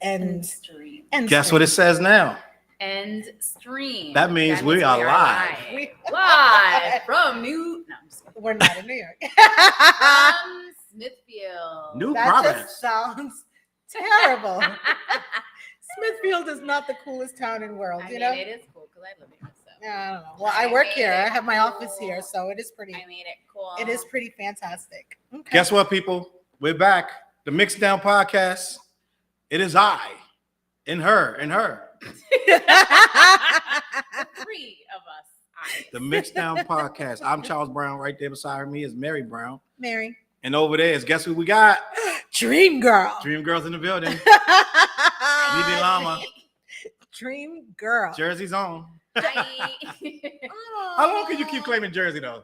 end stream. Guess what it says now? End stream. That means we are live. Live from New. No, I'm just kidding. We're not in New York. From Smithfield. New That province. just sounds terrible. Smithfield is not the coolest town in the world, I you mean, know? it is cool because I live here. So. Yeah, I don't know. Well, I work here. I have my office here, so it is pretty. I made it cool. It is pretty fantastic. Okay. Guess what, people? We're back. The Mixed Down Podcast. It is I, and her, and her. The three of us. The Mixed Down Podcast. I'm Challz Brown. Right there beside me is Mary Brown. Mary. And over there is, guess who we got? Dream Girl. Dream Girls in the building. Midy Llama. Dream Girl. Jersey's on. Hi. How long can you keep claiming Jersey, though?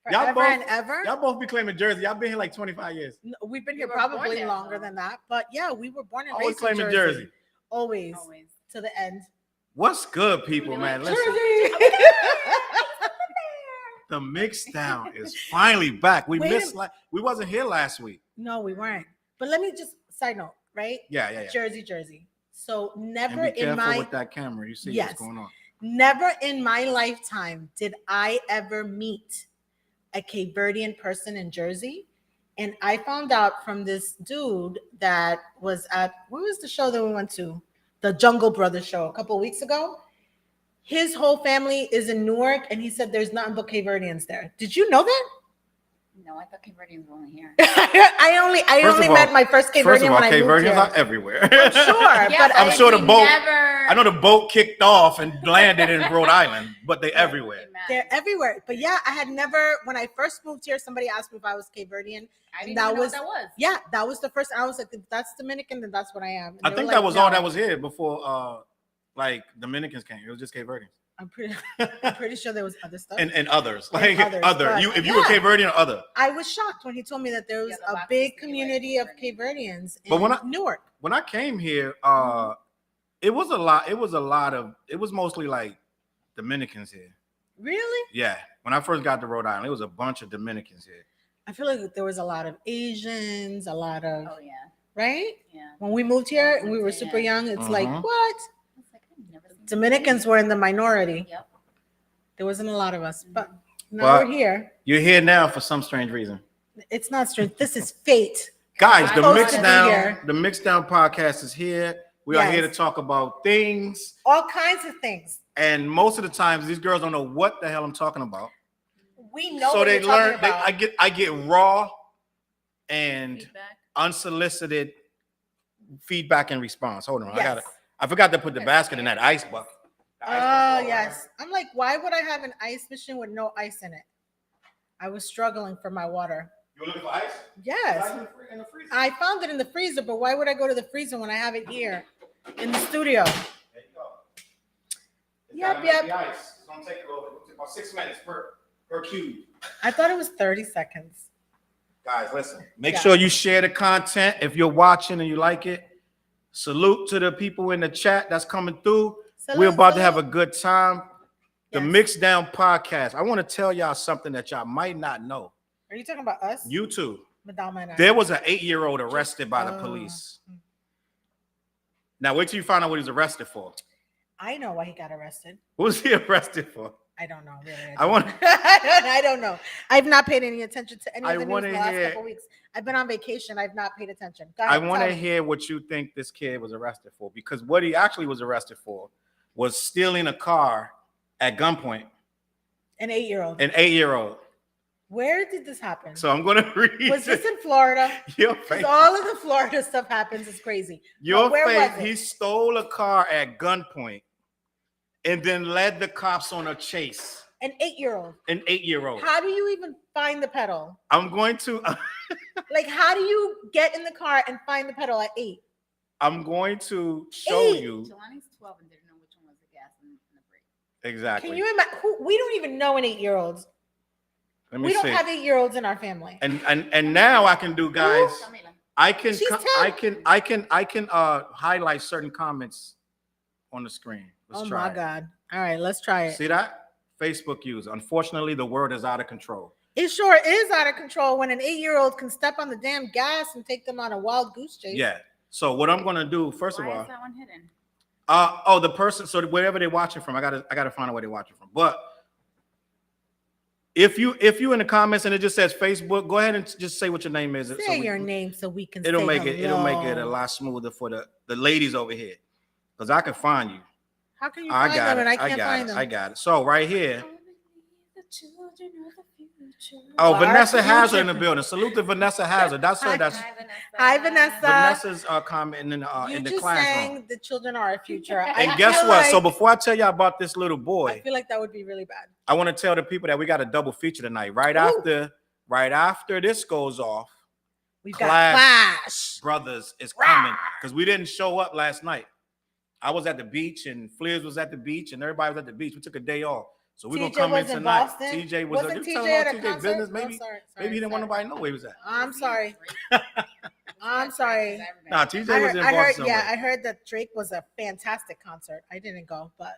Forever and ever? Y'all both be claiming Jersey. Y'all been here like 25 years. No, we've been We here were born probably there, longer so. than that. But yeah, we were born and Always raised in claiming Jersey. Always. Always. To the end. What's good, people, man? Listen. Jersey. The Mixed Down is finally back. We Wait missed we wasn't here last week. No, we weren't. But let me just side note, right? Yeah. Jersey. So And never be in careful my with that camera. You see Yes. what's going on. never in my lifetime did I ever meet a Cape Verdean person in Jersey. And I found out from this dude that was at, where was the show that we went to? The Jungle Brothers show a couple of weeks ago. His whole family is in Newark, and he said there's nothing but Cape Verdeans there. Did you know that? No, I thought Converting was only here. I only met my first Cape First Verdean of all, when I Cape moved Verdeans here. are everywhere. I'm sure, Yeah, but I'm sure the we boat- Never... I know the boat kicked off and landed in Rhode Island, but they everywhere. they're everywhere. But yeah, I had never, when I first moved here, somebody asked me if I was Cape Verdean. I didn't that even know was- what that was. Yeah, that was the first. I was like, if that's Dominican, then that's what I am. And I they think were that like, was all no. that was here before like Dominicans came. It was just Cape Verdeans. I'm pretty sure there was other stuff. And others. And Like others, other. but- If you were Cape Verdean or other. I was shocked when he told me that there was Yeah, the a last big was community of like Cape Verdeans in But when Newark. When I came here, it was mostly like Dominicans here. Really? Yeah. When I first got to Rhode Island, it was a bunch of Dominicans here. I feel like there was a lot of Asians, a lot of, Oh, yeah. right? Yeah. When we moved here and we were super Yeah. young, it's like, Mhm. what? I was like, I've never seen Dominicans were in the minority. Yep. There wasn't a lot of us, but now But- we're here. You're here now for some strange reason. It's not strange. This is fate. Guys, the Supposed Mixed to be Down, here. the Mixed Down podcast is here. We are Yes. here to talk about things. All kinds of things. And most of the times these girls don't know what the hell I'm talking about. We know So what they you're learn talking about. I get raw and Feedback. unsolicited feedback and response. Hold on. Yes. I forgot to put the basket in that ice bucket. The ice Oh, bucket. yes. I'm like, why would I have an ice machine with no ice in it? I was struggling for my water. You were looking for ice? Yes. In the freezer. I found it in the freezer, but why would I go to the freezer when I have it here in the studio? There you go. It's Yep, gotta make yep. the ice. It's gonna take about 6 minutes per cube. I thought it was 30 seconds. Guys, listen. Make Yeah. sure you share the content if you're watching and you like it. Salute to the people in the chat that's coming through. We're about to have a good time. The Yes. Mixed Down podcast. I want to tell y'all something that y'all might not know. Are you talking about us? You too. Madama and I. There was an 8-year-old arrested by the police. Now wait till you find out what he was arrested for. I know why he got arrested. What was he arrested for? I don't know, really. I want. I don't know. I've not paid any attention to any I of the news wanna in the last hear- couple weeks. I've been on vacation. I've not paid attention. Go I ahead, want tell to me. hear what you think this kid was arrested for, because what he actually was arrested for was stealing a car at gunpoint. An 8-year-old. An 8-year-old. Where did this happen? So I'm gonna read. Was this in Florida? Your Because face. all of the Florida stuff happens. It's crazy. Your But where face. was it? He stole a car at gunpoint, and then led the cops on a chase. An 8-year-old. An 8-year-old. How do you even find the pedal? I'm going to. Like, how do you get in the car and find the pedal at 8? I'm going to show 8. you Jelani's 12 and didn't know which one was the gas and the brake. exactly. Can you imagine? We don't even know an 8-year-old. Let me We don't see. have 8-year-olds in our fammy. And now I can do, guys. Camila. I can She's I can highlight certain comments on the screen. Let's Oh try my it. God. All right, let's try it. See that? Facebook user. Unfortunately, the word is out of control. It sure is out of control when an 8-year-old can step on the damn gas and take them on a wild goose chase. Yeah. So what I'm gonna do, first of Why all, is that one hidden? the person, so wherever they're watching from, I gotta find out where they're watching from. But if you in the comments and it just says Facebook, go ahead and just say what your name is. Say your name so we can. It'll say make it a hello. lot smoother for the ladies over here, because I can find you. How can you find them and I can't find them? I got it. So right here. The children of the future. Oh, Our Vanessa Hazard future. in the building. Salute to Vanessa Hazard. That's her. That's Hi, Vanessa. Hi, Vanessa. Vanessa's commenting You in the just classroom. saying the children are our future. And guess feel what? like- So before I tell y'all about this little I boy, feel like that would be really bad. I want to tell the people that we got a double feature tonight. Right after this goes off, We've Clash got Clash. Brothers is coming because we didn't show up last night. I was at the beach and Fleers was at the beach and everybody was at the beach. We took a day off. So we're gonna come in tonight. TJ was Wasn't you TJ telling at a TJ concert? business, Oh, maybe. sorry, Maybe he didn't want nobody to know where he was at. I'm sorry. I'm sorry. Nah, TJ I was heard, in I Boston heard somewhere. yeah, I heard that Drake was a fantastic concert. I didn't go, but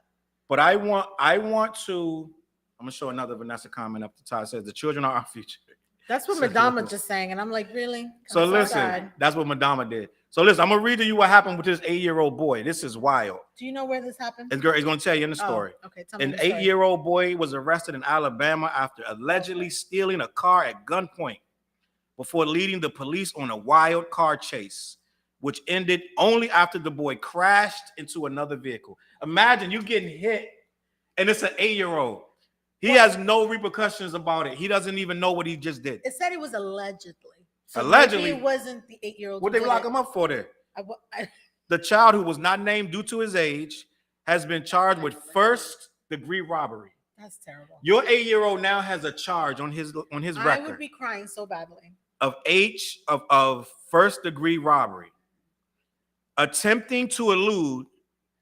But I want to. I'm gonna show another Vanessa comment up the top. It says the children are our future. that's what So- Madonna just sang, and I'm like, really? So I'm listen, sad. that's what Madonna did. So listen, I'm gonna read to you what happened with this 8-year-old boy. This is wild. Do you know where this happened? It's gonna tell you in the story. Oh, okay, tell me An the story. 8-year-old boy was arrested in Alabama after allegedly stealing a car at gunpoint before leading the police on a wild car chase, which ended only after the boy crashed into another vehicle. Imagine you getting hit, and it's an 8-year-old. He has no repercussions about it. He doesn't even know what he just did. It said it was allegedly. So Allegedly? maybe it wasn't the 8-year-old. What they lock him up for there? I, The child, who was not named due to his age, has been charged with first-degree robbery. that's terrible. Your 8-year-old now has a charge on his I record would be crying so badly. of first-degree robbery, attempting to elude,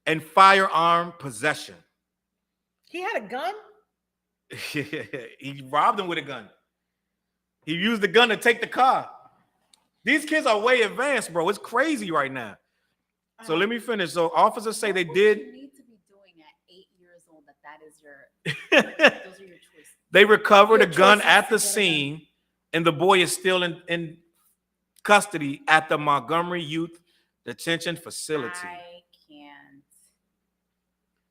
and firearm possession. He had a gun. He robbed him with a gun. He used the gun to take the car. These kids are way advanced, bro. It's crazy right now. So let me finish. So officers say they What did. you need to be doing at 8 years old that is your those are your choices. They recovered a Your gun choices at the to get a gun. scene, and the boy is still in custody at the Montgomery Youth Detention Facility. I can't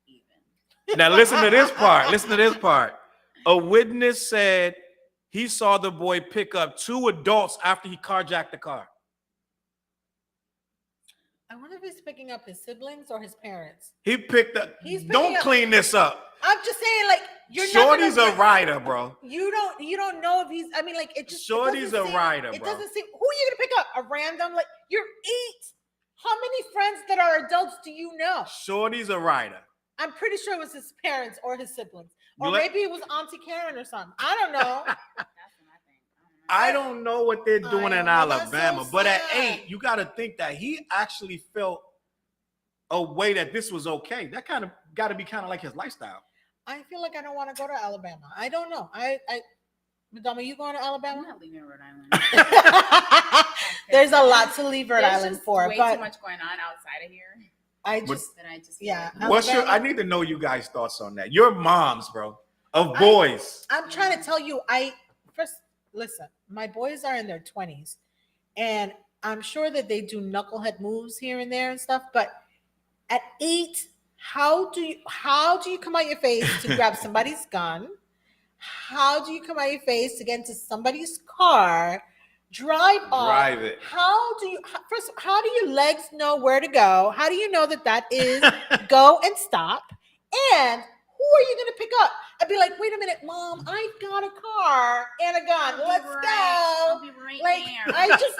even. Now listen to this part. Listen to this part. A witness said he saw the boy pick up 2 adults after he carjacked the car. I wonder if he's picking up his siblings or his parents. He picked up. He's picking Don't up- clean this up. I'm just saying, like, you're Shorty's never a gonna, rider, bro. You don't know if he's. I mean, like, it just. Shorty's it doesn't a seem- rider, It bro. doesn't seem. Who are you gonna pick up? A random? Like, you're 8. How many friends that are adults do you know? Shorty's a rider. I'm pretty sure it was his parents or his siblings, You or let- maybe it was Auntie Karen or something. I don't know. That's what I think. I don't know what they're doing I in know, that's so Alabama, but at sad. 8, you got to think that he actually felt a way that this was okay. That kind of got to be kind of like his lifestyle. I feel like I don't want to go to Alabama. I don't know. Madonna, you going to I'm Alabama? not leaving Rhode Island. There's a lot to leave Rhode There's Island just for, way but too much going on outside of here I What- just that I just Yeah. feel like- What's your? I Alabama? need to know you guys' thoughts on that. Your moms, bro, of boys. I'm trying to tell you. First listen. My boys are in their 20s, and I'm sure that they do knucklehead moves here and there and stuff. But at 8, how do you come out your face to grab somebody's gun? How do you come out your face to get into somebody's car? Drive off. Drive it. How do your legs know where to go? How do you know that is go and stop? And who are you going to pick up? I'd be like, wait a minute, Mom, I've got a car and a gun. Let's I'll go. be right Like, there. I just,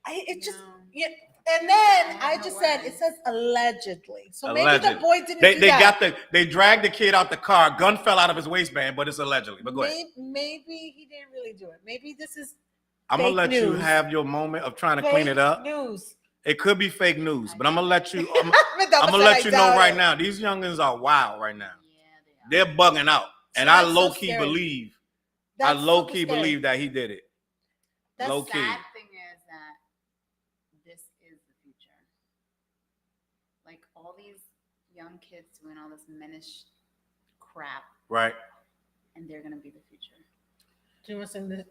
it just, No. yeah. And then I No just said, way. it says allegedly. So maybe Alleged. the boy didn't They do they that. they dragged the kid out the car. Gun fell out of his waistband, but it's allegedly. But go ahead. Maybe he didn't really do it. Maybe this is I'm gonna fake let you news. have your moment of trying to clean fake it up. news. It could be fake news, but I'm gonna let you. I'm Madonna gonna said, let "I you know doubt right it." now. These youngins are wild right now. Yeah, they are. They're bugging out, and So I that's so low key scary. believe. That's I low super key scary. believe that he did it. That's low The key. sad thing is that this is the future. Like all these young kids doing all this menish crap, Right. and they're gonna be the future. Do you want to sing this?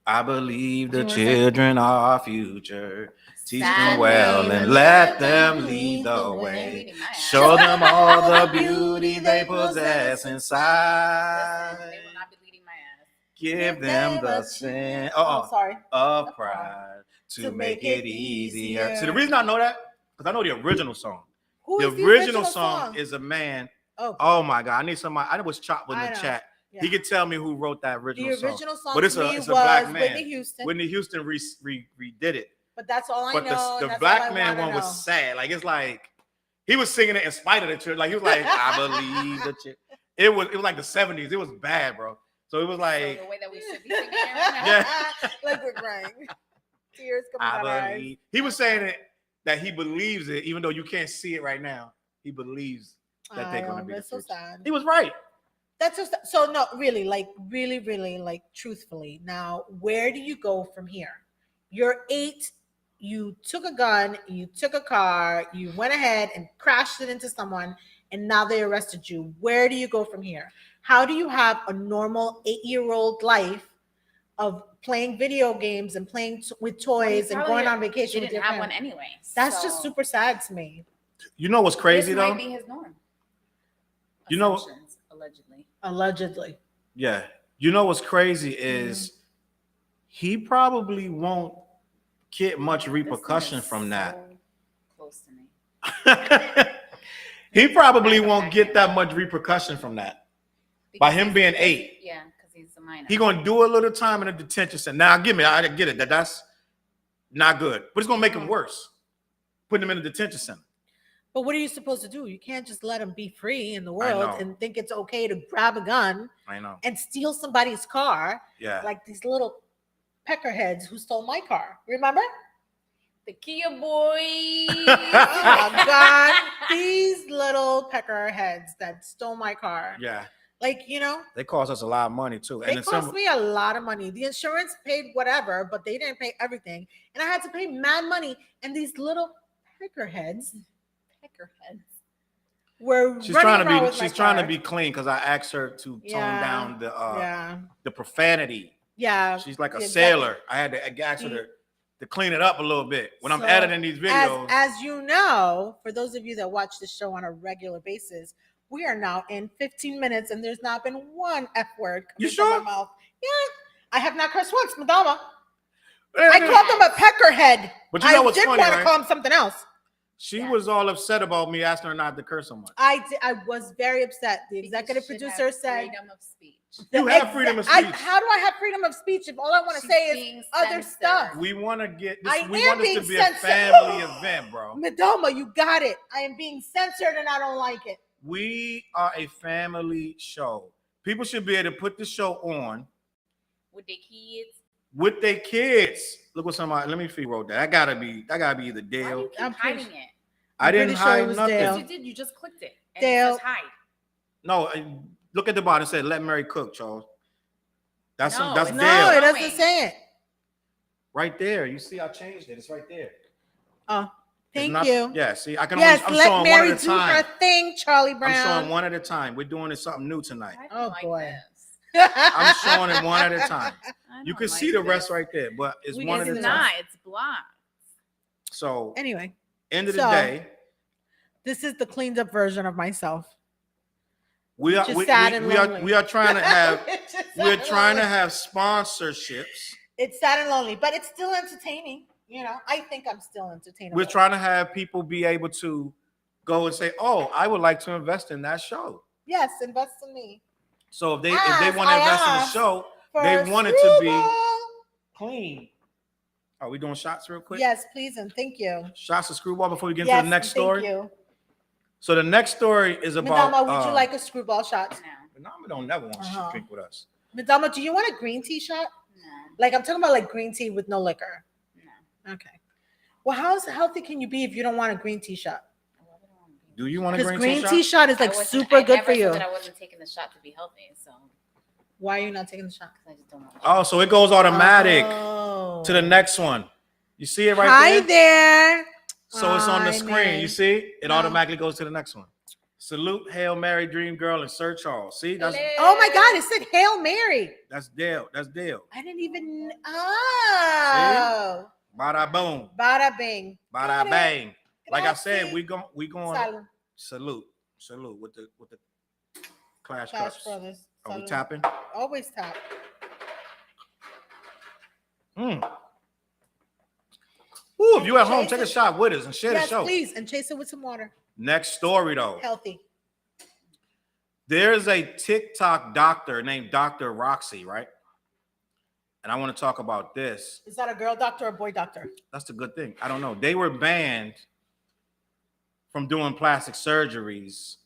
I believe the You wanna say- children are our future. Teach them Sad well name and let them lead the You're way. leading my ass. Show them all the beauty they possess Listen, inside. they will not be leading my ass. Give them the sin sorry. of pride to make it easier. See, the reason I know that, because I know the original song. Who The is original song is a man. Oh, Oh my God, I need somebody. I was chopped in I the know. chat. Yeah. He could tell me who wrote that The original song. original song But it's to a me it's a black was man. Whitney Houston. Whitney Houston redid it. But that's all I But know. the that's black all I man wanna one know. was sad. Like it's like he was singing it in spite of the church. Like he was like, I believe the church. It was like the 70s. It was bad, bro. So it was like So the way that we should be singing it right now. yeah. Like we're crying. Tears coming out of our I eyes. believe. He was saying it that he believes it, even though you can't see it right now. He believes that they're gonna be the That's so future. sad. He was right. That's just so no, really, like really, like truthfully. Now, where do you go from here? You're 8. You took a gun, you took a car, you went ahead and crashed it into someone, and now they arrested you. Where do you go from here? How do you have a normal 8-year-old life of playing video games and playing with toys and going on vacation with Didn't your have one parents? anyway. That's so just super sad to me. You know what's crazy this though? might be his norm. You know- Assumptions, allegedly. Allegedly. Yeah. You know what's crazy is he probably won't get much repercussion This thing is from that. so close to me. He probably won't get that much repercussion from that. By him being Because 8. Yeah, because he's a minor. He gonna do a little time in a detention center. Now, I get it. That's not good, but it's gonna make him worse. Putting him in a detention center. But what are you supposed to do? You can't just let him be free in the I world know. and think it's okay to grab a gun I know. and steal somebody's car, Yeah. like these little peckerheads who stole my car. Remember? The Kia boy. Oh my God, these little peckerheads that stole my car. Yeah. Like, you know, They cost us a lot of money too. they And cost me a lot of money. The insurance paid whatever, but they didn't pay everything. And I had to pay mad money. And these little peckerheads Peckerheads. were she's running trying around to with be my she's trying to car. be clean because I asked her to tone down the profanity. Yeah. She's like a Exactly. sailor. I had to ask her to clean it up a little bit when I'm So, editing these videos. As you know, for those of you that watch the show on a regular basis, we are now in 15 minutes and there's not been one F word You coming sure? from my mouth. Yeah, I have not cursed once, Madama. I called them a peckerhead. But you know what's I funny, did want to right? call him something else. She was all upset about me asking her not to curse so much. I was very upset. The Because executive you should producer have said, freedom of speech. You have freedom of speech. how do I have freedom of speech if all I want to She's say being is other censored. stuff? We want to get I this. We am want this to being be a censored. family event, bro. Madoma, you got it. I am being censored and I don't like it. We are a family show. People should be able to put the show on With their kids. with their kids. Look what somebody. Let me see. Wrote that. That gotta be either Why do Dale. you keep I'm pretty hiding it? I didn't pretty sure it hide was nothing. Dale. Yes, you did. You just clicked it. And Dale. it says hide. No, look at the bottom. It said, "Let Mary cook, Charles." That's No, that's it's No, Dale it Dale. doesn't say it. right there. You see, I changed it. It's right there. Oh, It's thank not- you. Yeah. See, I can Yes, only. I'm let showing Mary one at a do her time. thing, Charlie I'm Brown. showing one at a time. We're doing something new tonight. I Oh, don't like boy. this. I'm showing it one at a time. I You don't can like see the this. rest right there, but it's We one can at see a the time. Not. It's blocked. So, Anyway, end of the So- day, this is the cleaned up version of myself. we are Just we, sad we, and we are lonely. we are trying to have It's just sad we're and trying to lonely. have sponsorships. It's sad and lonely, but it's still entertaining. You know, I think I'm still entertaining. We're trying to have people be able to go and say, "Oh, I would like to invest in that show." Yes, invest in me. So if they As want to I invest in the asked show, For they want it to be Screwball. clean. Are we doing shots real quick? Yes, please and thank you. Shots of Screwball before we get Yes, into the next thank story. you. So the next story is about. Madama, would you like a screwball shot? No. Nama don't never want Uh-huh. to drink with us. Madama, do you want a green tea shot? No. Like I'm talking about like green tea with no liquor. No. Okay. Well, how healthy can you be if you don't want a green tea shot? Do you want a Because green, green tea shot is I like wasn't- super I good never for said you. That I wasn't taking the shot to be healthy, so Why are you not taking the shot? because I just don't know. Oh, so it goes automatic Oh. to the next one. You see it right Hi there? there. So it's on the Hi, screen. man. You see? It No. automatically goes to the next one. Salute, Hail Mary, Dream Girl, and Sir Charles. See, that's Oh my God! It said Hail Mary. Dale. That's Dale. I didn't even. Oh. Bada boom. Bada bing. Bada Got it. bang. Like I said, Grazie. we going Salud. salute with the Clash Clash Cups. Brothers. Are we Salud. tapping? Always tap. Ooh, if you at home, Chase take a it. shot with us and share Yes, the show. please, and chase it with some water. Next story though. Healthy. There's a TikTok doctor named Dr. Roxy, right? And I want to talk about this. Is that a girl doctor or a boy doctor? That's the good thing. I don't know. They were banned from doing plastic surgeries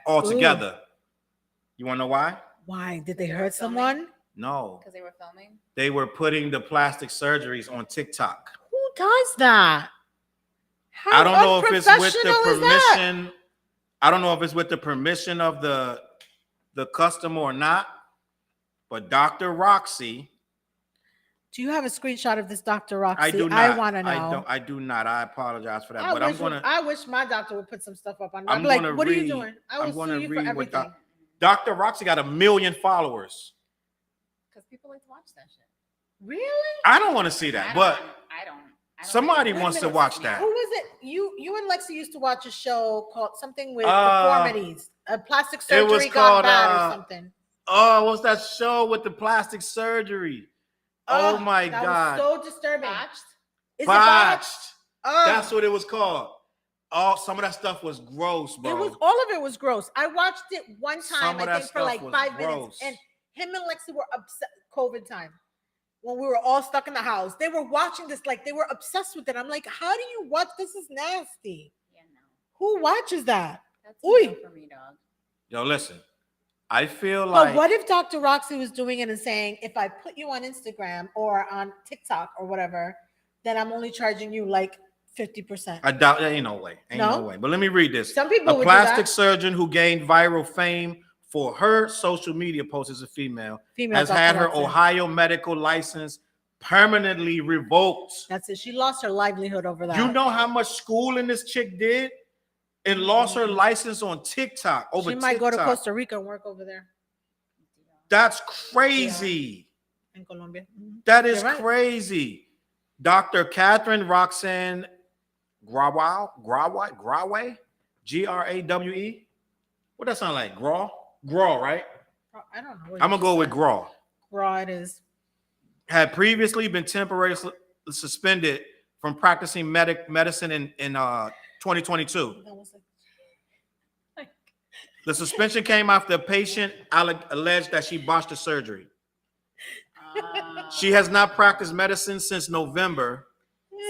altogether. You want to know why? Why? Did they hurt someone? No. Because they were filming. They were putting the plastic surgeries on TikTok. Who does that? How I don't know if it's with the unprofessional is that? permission. I don't know if it's with the permission of the customer or not. But Dr. Roxy, Do you have a screenshot of this Dr. Roxy? I do not. I want to know. I do not. I apologize for that. But I wish my doctor would put some stuff up on. I'm I'm like, gonna what are you read- doing? I I'm will gonna sue you for read what everything. Dr. Roxy got 1 million followers. Because people like to watch that shit. Really? I don't want to see that, but I don't somebody really- wants Wait a to minute, watch Sophia. that. Who was it? You and Lexi used to watch a show called something with Uh, deformities. A plastic it was surgery called, got bad or something. Oh, what's that show with the plastic surgery? Oh my that God. was so disturbing. Botched? Is it Botched. Oh, That's what it was called. Oh, some of that stuff was gross, bro. it was all of it was gross. I watched it one Some time, of I that think for stuff like was 5 gross. minutes, and him and Lexi were upset. COVID time when we were all stuck in the house, they were watching this like they were obsessed with it. I'm like, how do you watch? This is nasty. Yeah, no. Who watches that? That's Oy. no for me, dog. Yo, listen. I feel like But what if Dr. Roxy was doing it and saying, if I put you on Instagram or on TikTok or whatever, then I'm only charging you like 50%. I doubt there ain't no way. Ain't no No? way. But let me read this. Some people A would do plastic that. surgeon who gained viral fame for her social media posts as a female Female has Dr. had her Roxy. Ohio medical license permanently revoked. That's it. She lost her livelihood over that. You know how much schooling this chick did and lost her license on TikTok over she might TikTok. go to Costa Rica and work over there That's crazy. in Colombia. Mhm. That is You're right. crazy. Dr. Catherine Roxanne Grawe, Grawe. What that sound like? Graw, right? I don't know. I'm gonna go with Graw. Raw it is. Had previously been temporarily suspended from practicing medicine in 2022. The suspension came after a patient alleged that she botched the surgery. She has not practiced medicine since November.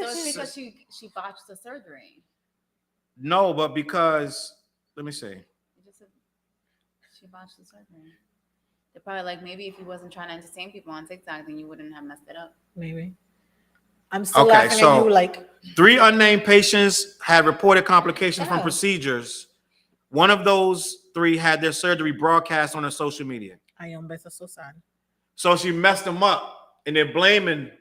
So it's because she botched the surgery. No, but because let me see. You just said she botched the surgery. They're probably like, maybe if you wasn't trying to entertain people on TikTok, then you wouldn't have messed it up. Maybe. I'm still Okay, laughing so- at you like 3 unnamed patients had reported complications from Yeah. procedures. One of those 3 had their surgery broadcast on her social media. I am better so sad. So she messed them up, and they're blaming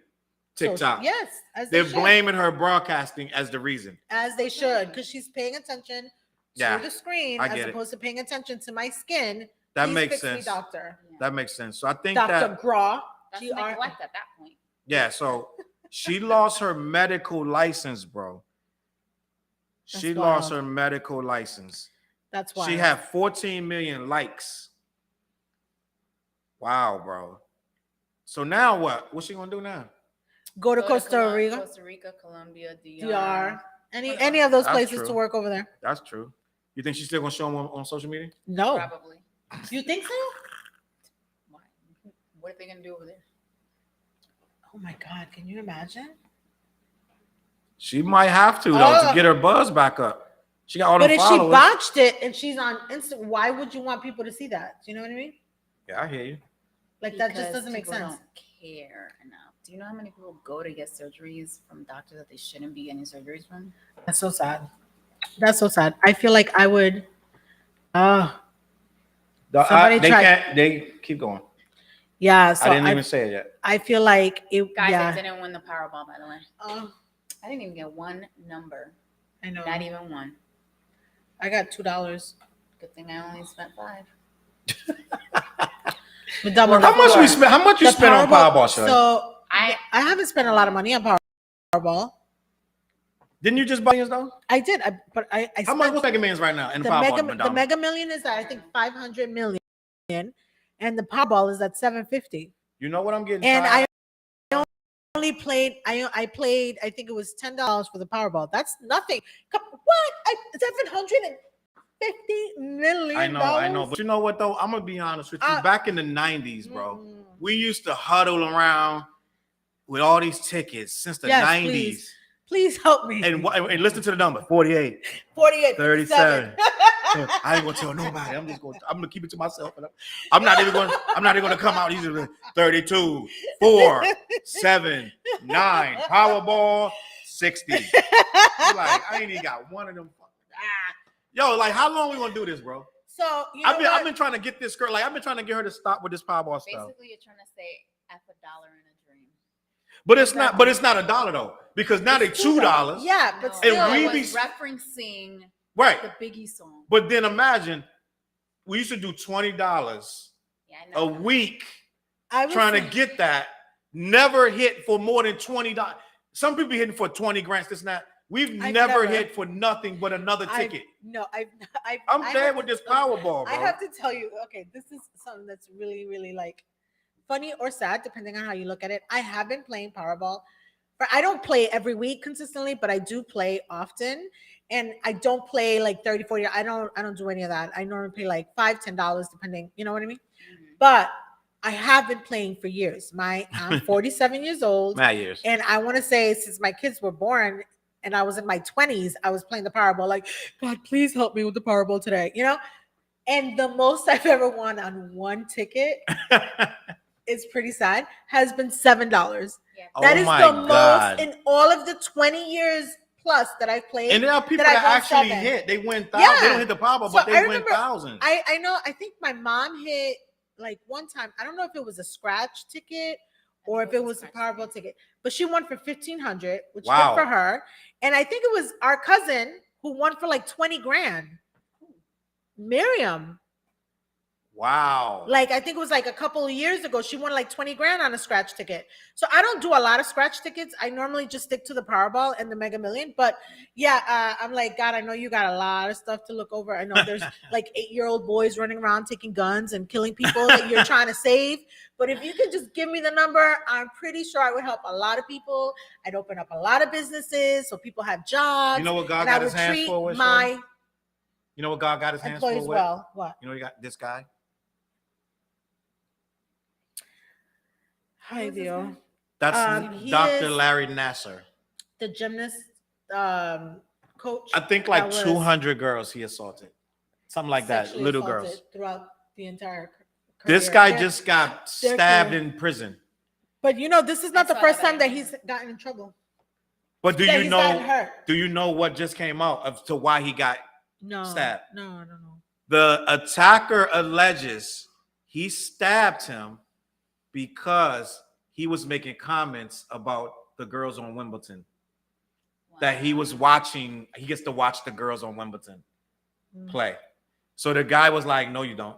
TikTok. So, yes, as they They're should. blaming her broadcasting as the reason. As they should, because she's paying attention to Yeah, the screen I as get it. opposed to paying attention to my skin. That Please makes fix me, sense. doctor. Yeah. That makes sense. So I think Dr. that Graw. That's GR. neglect at that point. yeah. So she lost her medical license, bro. She That's lost wild. her medical license. That's why She had 14 million likes. Wow, bro. So now what? What's she gonna do now? go to Go Costa Rica, Costa Rica, Colombia, DR, any of those That's places true. to work over there. That's true. You think she's still gonna show them on social media? No, Probably. you think so? Why? What are they gonna do over there? Oh my God, can you imagine? She might have to though to Oh. get her buzz back up. She got all But the if she followers. botched it and she's on Insta, why would you want people to see that? Do you know what I mean? Yeah, I hear you. Like that just Because doesn't make people sense. Don't care enough. Do you know how many people go to get surgeries from doctors that they shouldn't be getting surgeries from? That's so sad. That's so sad. I feel like I would. Somebody They tried- can't. They keep going. Yeah. So I didn't I, even say it yet. I feel like it. Guys, yeah. I didn't win the Powerball, by the way. Oh, I didn't even get one number. I know. Not even one. I got $2. Good thing I only spent $5. How much we spent? How much you spent on Powerball, Shay? So I haven't spent a lot of money on Powerball. Didn't you just buy yours though? I did, but I How much was Mega Millions right now in the Powerball? the Mega Million is at I think 500 million, and the Powerball is at 750. You know what I'm getting? And tired? I only played. I played. I think it was $10 for the Powerball. That's nothing. What? 750 million. I know. But you know what though? I'm gonna be honest with you. Back in the 90s, bro, we used to huddle around with all these tickets since the 90s. Please help me. And listen to the number: 48, 37. I ain't gonna tell nobody. I'm gonna keep it to myself. I'm not even gonna come out. These are 32, 4, 7, 9. Powerball 60. Like I ain't even got one of them. Yo, like how long we gonna do this, bro? So I've been trying to get this girl. Like I've been trying to get her to stop with this Powerball stuff. Basically, you're trying to say F $1 in a dream. But it's not. But it's not $1 though, because now they $2. Yeah, but still, and we was referencing right the Biggie song. But then imagine we used to do $20 a week trying to get that. Never hit for more than $20. Some people hitting for 20 grand. This and that. I've never hit for nothing but another ticket. I'm dead with this Powerball, bro. I have to tell you, okay, this is something that's really, really like funny or sad, depending on how you look at it. I have been playing Powerball. I don't play every week consistently, but I do play often. And I don't play like 30, 40. I don't do any of that. I normally pay like $5, $10, depending, you know what I mean? Mm-hmm. But I have been playing for years. I'm 47 years old. Mad years. And I want to say since my kids were born and I was in my 20s, I was playing the Powerball. Like, God, please help me with the Powerball today, you know? And the most I've ever won on one ticket, it's pretty sad, has been $7. Yeah. That is the most in all of the 20 years plus that I've played. And there are people that actually hit. They win thousands. Yeah. They don't hit the Powerball, but they win thousands. I know. I think my mom hit like one time. I don't know if it was a scratch ticket or if it was a Powerball ticket, but she won for $1,500, which is good for her. And I think it was our cousin who won for like 20 grand. Miriam. Wow. Like, I think it was like a couple of years ago, she won like 20 grand on a scratch ticket. So I don't do a lot of scratch tickets. I normally just stick to the Powerball and the Mega Million. But yeah, I'm like, God, I know you got a lot of stuff to look over. I know there's like 8-year-old boys running around taking guns and killing people that you're trying to save. But if you could just give me the number, I'm pretty sure I would help a lot of people. I'd open up a lot of businesses so people have jobs. You know what God got his hands for? You know what God got his hands for? Well, what? You know, you got this guy. Hi, Dio. That's Dr. Larry Nassar, the gymnast coach. I think like 200 girls he assaulted, something like that. Little girls throughout the entire career. This guy just got stabbed in prison. But you know, this is not the first time that he's gotten in trouble. But do you know? Do you know what just came out as to why he got stabbed? No. The attacker alleges he stabbed him because he was making comments about the girls on Wimbledon. Wow. That he was watching, he gets to watch the girls on Wimbledon play. So the guy was like, no, you don't.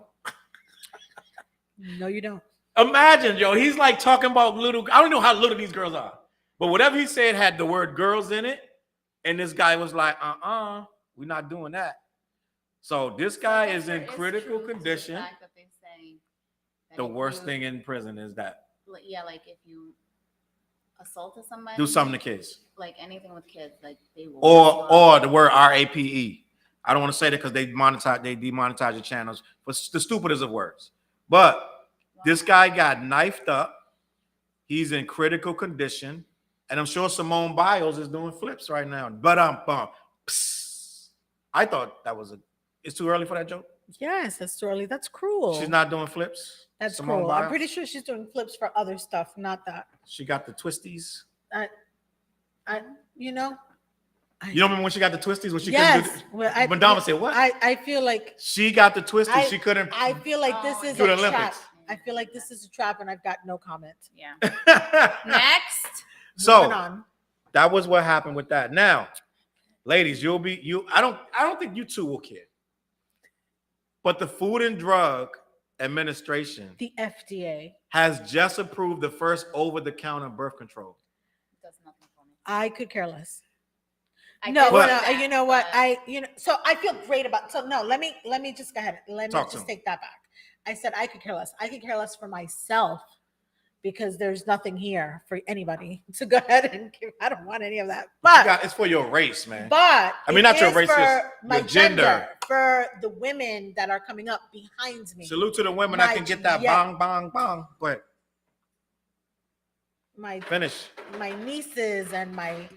No, you don't. Imagine, yo, he's like talking about little, I don't know how little these girls are, but whatever he said had the word girls in it. And this guy was like, we're not doing that. So this guy is in critical condition. The worst thing in prison is that. Yeah, like if you assaulted somebody, do something to kids. Like anything with kids, like they will. Or the word RAPE. I don't want to say that because they demonetize your channels for the stupidest of words. But this guy got knifed up. He's in critical condition, and I'm sure Simone Biles is doing flips right now. But I thought that was it's too early for that joke. Yes, that's too early. That's cruel. She's not doing flips. That's Simone cruel. Biles. I'm pretty sure she's doing flips for other stuff, not that. She got the twisties. You know. You don't remember when she got the twisties? When she couldn't do when Madonna said what? I feel like she got the twisties. She couldn't. I feel like this is a trap. I feel like this is a trap, and I've got no comment. Yeah. Next. So that was what happened with that. Now, ladies, I don't think you two will care. But the Food and Drug Administration, The FDA. has just approved the first over-the-counter birth control. It does nothing for me. I could care less. I No, did But- see no, that, you know what? but So I feel great about. So no, let me just go ahead. Let me Talk to just him. take that back. I said I could care less. I could care less for myself because there's nothing here for anybody to go ahead and give. I don't want any of that. But It's for your race, man. But I mean, it not your is race, for your my gender. gender, for the women that are coming up behind me. Salute to the women that can get that bang, bang, bang. Go ahead. My Finish. my nieces and my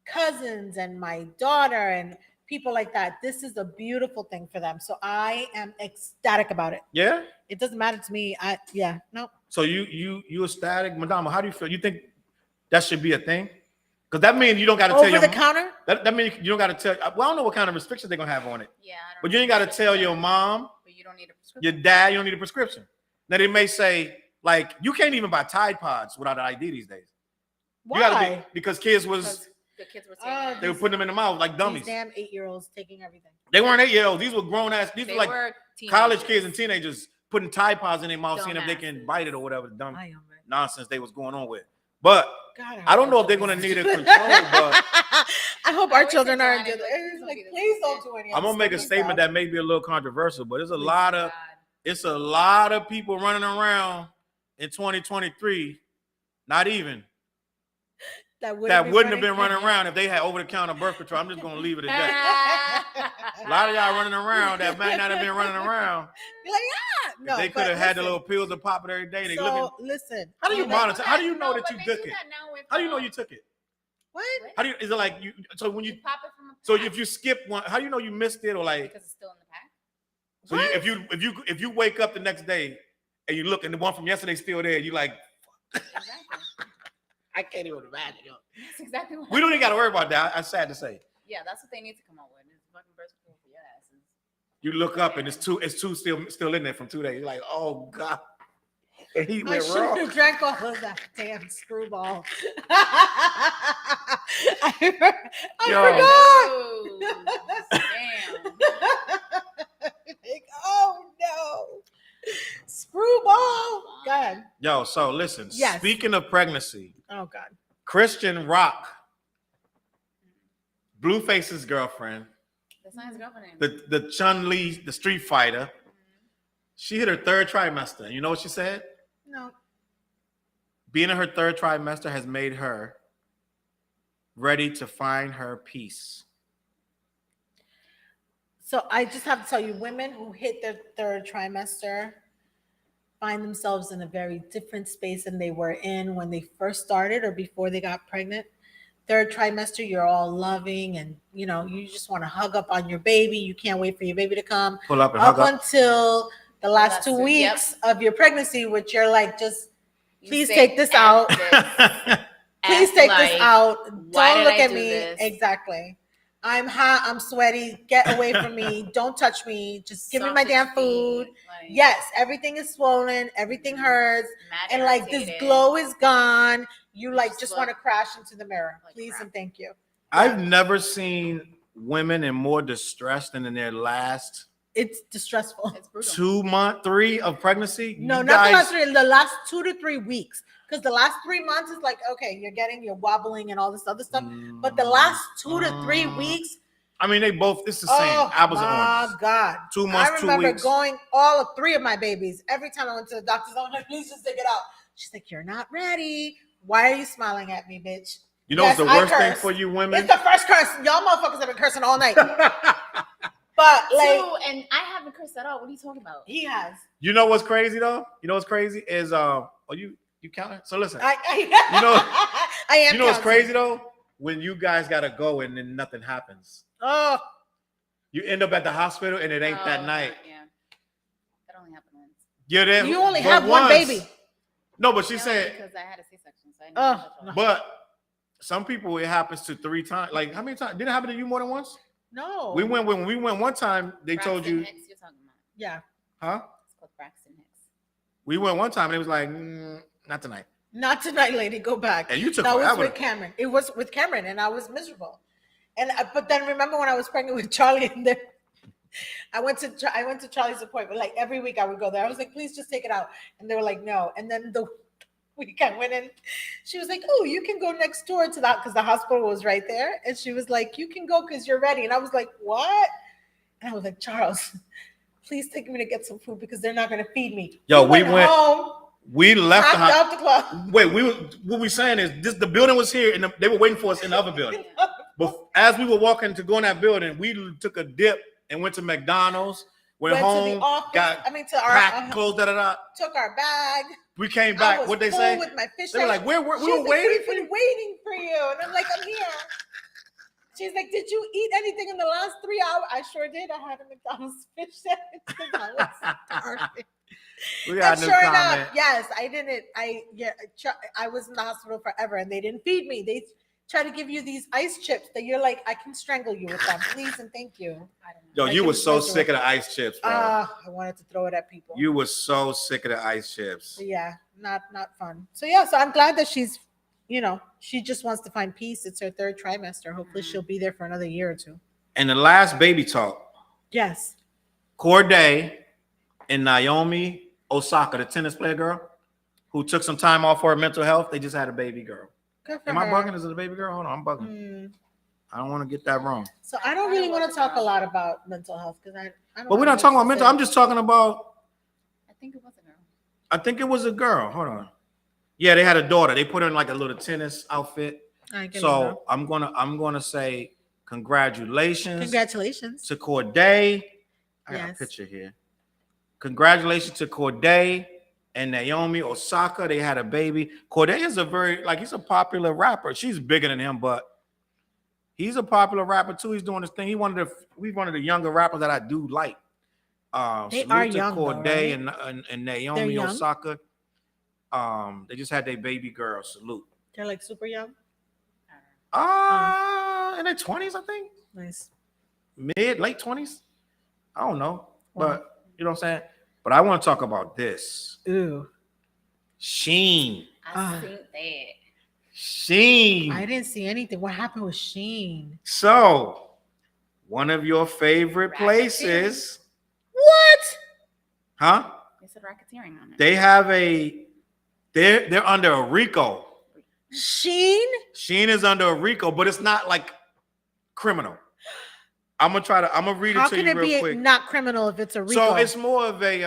cousins and my daughter and people like that. This is a beautiful thing for them. So I am ecstatic about it. Yeah? It doesn't matter to me. No. So you ecstatic, Madama? How do you feel? You think that should be a thing? Because that means you don't got to tell Over your the counter? that means you don't got to tell. Well, I don't know what kind of restrictions they're gonna have on it, yeah, I don't but know you ain't got to what tell it your is. mom, But you don't need a prescription. your dad. You don't need a prescription. Now they may say like you can't even buy Tide Pods without an ID these days. Why? You gotta be because kids was Because the kids were Oh, taking they were putting them in the mouth like dummies. These damn 8-year-olds taking everything. They weren't 8-year-olds. These were grown ass. These they were like were college teenagers. kids and teenagers putting Tide Pods in their mouth, seeing if they can Dumbasses. bite it or whatever dumb I am, man. nonsense they was going on with. But God, I don't know if they're gonna need a control, but I hope I our always children think aren't about it, good. like, It's please don't like, be this please don't stupid. do any. I'm gonna make a stupid statement stuff. that may be a little controversial, but there's a Please. lot of God. it's a lot of people running around in 2023, not even that wouldn't have been running around if they had over-the-counter birth control. I'm just gonna leave it at that. A lot of y'all running around that might not have been running around. You're like, yeah, If no. they could have had the little pills to pop it every day. They So looking. listen. How do you know, monitor? How do you know No, that but you they took do it? that now with, How do you know you took it? What? How do you? Is it like you? So when You you, pop it from a so pack if you skip one, how do you know you missed it or like? because it's still in the pack. So if you wake up the next day and you look and the one from yesterday's still there, you like, Exactly. I can't even imagine. Yo. That's exactly what. We don't even got to worry about that. I'm sad to say. Yeah, that's what they need to come up with. Is fucking birth control for your asses. You look up and it's two still in there from 2 days. You're like, oh God. And he I went shouldn't wrong. have drank all of that damn screwball. I Yo. forgot. Damn. Like, oh no. Screwball. God. Yo, so listen, Yes. speaking of pregnancy, Oh God. Christian Rock, Blueface's girlfriend, That's not his girlfriend. the Chun-Li, the Street Fighter, she hit her third trimester. You know what she said? No. Being in her third trimester has made her ready to find her peace. So I just have to tell you, women who hit their third trimester find themselves in a very different space than they were in when they first started or before they got pregnant. Third trimester, you're all loving and you just want to hug up on your baby. You can't wait for your baby to come. Pull up and Up hug up. until the last last 2 two, weeks of your pregnancy, which you're like, just You please say, take this "F out. this." Please F take life. this out. Why Don't did look I at do me. this? Exactly. I'm hot. I'm sweaty. Get away from me. Don't touch me. Just give me my Sausage damn feet, food. like, Yes, everything is swollen. Everything hurts. mad And like this irritated. glow is gone. You You like just just look want to crash into the mirror. like Please crap. and thank you. I've never seen women in more distress than in their last It's distressful. It's brutal. 2 months, 3 of pregnancy. No, You not the guys- last 3. The last 2 to 3 weeks. Because the last 3 months is like, okay, you're wobbling and all this other stuff. But the last 2 to 3 weeks, I mean, they both, it's the same. oh Apples and my oranges. God. 2 months, I 2 remember weeks. going all of 3 of my babies. Every time I went to the doctor's, I'm like, please just take it out. She's like, you're not ready. Why are you smiling at me, bitch? You know Yes, what's the I worst thing cursed. for you women? It's the first curse. Y'all motherfuckers have been cursing all night. But like, Two, and I haven't cursed at all. What are you talking about? he has. You know what's crazy though? You know what's crazy is you counting? So listen, I You am. you know what's counting. crazy though? When you guys gotta go and then nothing happens. Oh, You end up at the hospital and it ain't that Oh, night. Yeah. That only happened once. You're there. you only but have one once. baby. No, but she Yeah, said, because I had a C-section. So I didn't Oh, touch all no. that. but some people it happens to 3 times. Like how many times? Did it happen to you more than once? No. When we went one time, they told Braxton you, Hicks, you're talking about. Yeah. huh? It's called Braxton Hicks. We went one time and it was like, not tonight. Not tonight, lady. Go back. And you took That was forever. with Cameron. It was with Cameron, and I was miserable. And but then remember when I was pregnant with Charlie, and then I went to Charlie's appointment. Like every week I would go there. I was like, please just take it out, and they were like, no. And then the week I went in, she was like, oh, you can go next door to that because the hospital was right there, and she was like, you can go because you're ready. And I was like, what? And I was like, Charles, please take me to get some food because they're not going to feed me. Yo, we went home. We left the Out the club. Wait, what we saying is this: the building was here, and they were waiting for us in the other building. But as we were walking to go in that building, we took a dip and went to McDonald's. Went home, to the office. To our packed, clothes, took our bag. We came back. What they say? With my fish they were like, we were like, waiting for you. Waiting for you, and I'm like, I'm here. She's like, did you eat anything in the last 3 hours? I sure did. I had a McDonald's fish sandwich because I was starving. We got and a new sure comment. enough, yes, I didn't. I was in the hospital forever, and they didn't feed me. They try to give you these ice chips that you're like, I can strangle you with them, please and thank you. I don't know. Yo, you were so sick of the ice chips, bro. I wanted to throw it at people. You were so sick of the ice chips. Yeah, not fun. So yeah, so I'm glad that she's, she just wants to find peace. It's her 3rd trimester. Hopefully she'll be there for another year or 2. And the last baby talk. Yes. Corday and Naomi Osaka, the tennis player girl, who took some time off for her mental health. They just had a baby girl. Good for Am her. I bugging? Is it a baby girl? Hold on, I'm bugging. I don't want to get that wrong. So I don't really want to talk a lot about mental health because I don't. But we're not talking about mental. I'm just talking about. I think it was a girl. I think it was a girl. Hold on. Yeah, they had a daughter. They put her in like a little tennis outfit. So I'm gonna say congratulations. Congratulations to Corday. I got a picture here. Congratulations to Corday and Naomi Osaka. They had a baby. Corday is he's a popular rapper. She's bigger than him, but he's a popular rapper too. He's doing this thing. He's one of the younger rappers that I do like. They are young, Corday though, right? and Naomi Osaka. They just had their baby girl. Salute. They're like super young. In their 20s, I think. Nice. Late 20s. I don't know, but you know what I'm saying. But I want to talk about this. Ooh. SHEIN. I think that. SHEIN. I didn't see anything. What happened with SHEIN? So, one of your favorite places. What? Huh? They said racketeering on it. They have they're under a RICO. SHEIN? SHEIN is under a RICO, but it's not like criminal. I'm gonna read it to you real quick. How can it be not criminal if it's a RICO? So it's more of a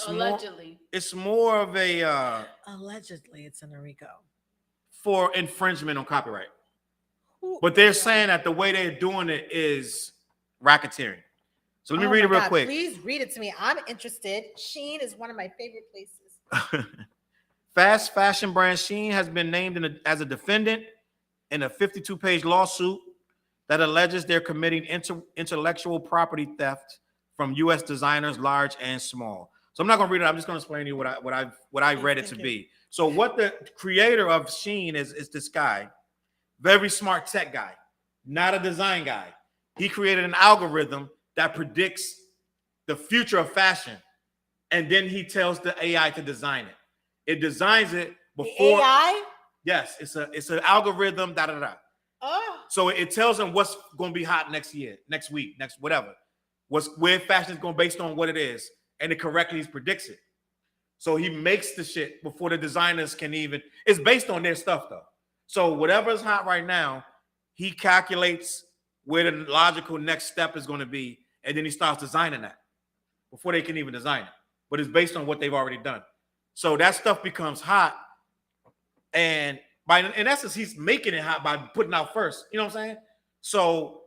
allegedly. It's more of a allegedly it's in a RICO for infringement on copyright. But they're saying that the way they're doing it is racketeering. So let me read it real quick. Please read it to me. I'm interested. SHEIN is one of my favorite places. Fast fashion brand SHEIN has been named as a defendant in a 52-page lawsuit that alleges they're committing intellectual property theft from U.S. designers, large and small. So I'm not going to read it. I'm just going to explain to you what I read it to be. So what the creator of SHEIN is this guy, very smart tech guy, not a design guy. He created an algorithm that predicts the future of fashion, and then he tells the AI to design it. It designs it before. The AI? Yes, it's an algorithm. Oh. So it tells them what's going to be hot next year, next week, next whatever. Where fashion is going based on what it is, and it correctly predicts it. So he makes the shit before the designers can even. It's based on their stuff though. So whatever's hot right now, he calculates where the logical next step is going to be, and then he starts designing that before they can even design it. But it's based on what they've already done. So that stuff becomes hot, and in essence, he's making it hot by putting out first. You know what I'm saying? So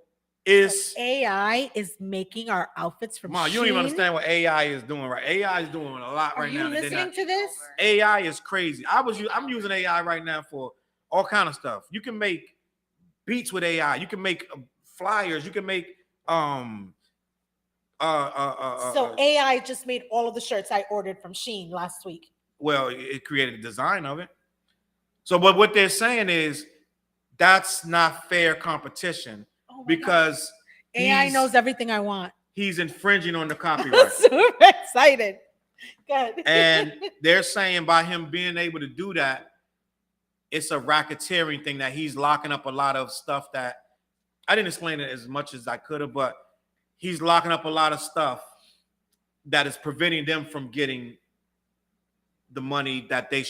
AI is making our outfits from Mom, you don't even understand what AI is doing, right? AI is doing a lot right now. Are you listening to this? AI is crazy. I'm using AI right now for all kind of stuff. You can make beats with AI. You can make flyers. You can make So AI just made all of the shirts I ordered from SHEIN last week. Well, it created the design of it. So, but what they're saying is that's not fair competition because AI knows everything I want. He's infringing on the copyright. I'm super excited. Good. And they're saying by him being able to do that, it's a racketeering thing that he's locking up a lot of stuff that I didn't explain it as much as I could have, but he's locking up a lot of stuff that is preventing them from getting the money that they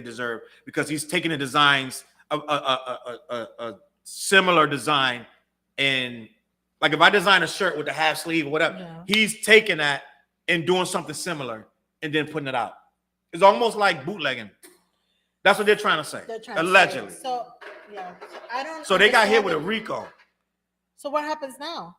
deserve, because he's taking the designs a similar design, and like if I design a shirt with a half sleeve or whatever, he's taking that and doing something similar and then putting it out. It's almost like bootlegging. That's what they're trying to say. Allegedly. So yeah, I don't. So they got hit with a RICO. So what happens now?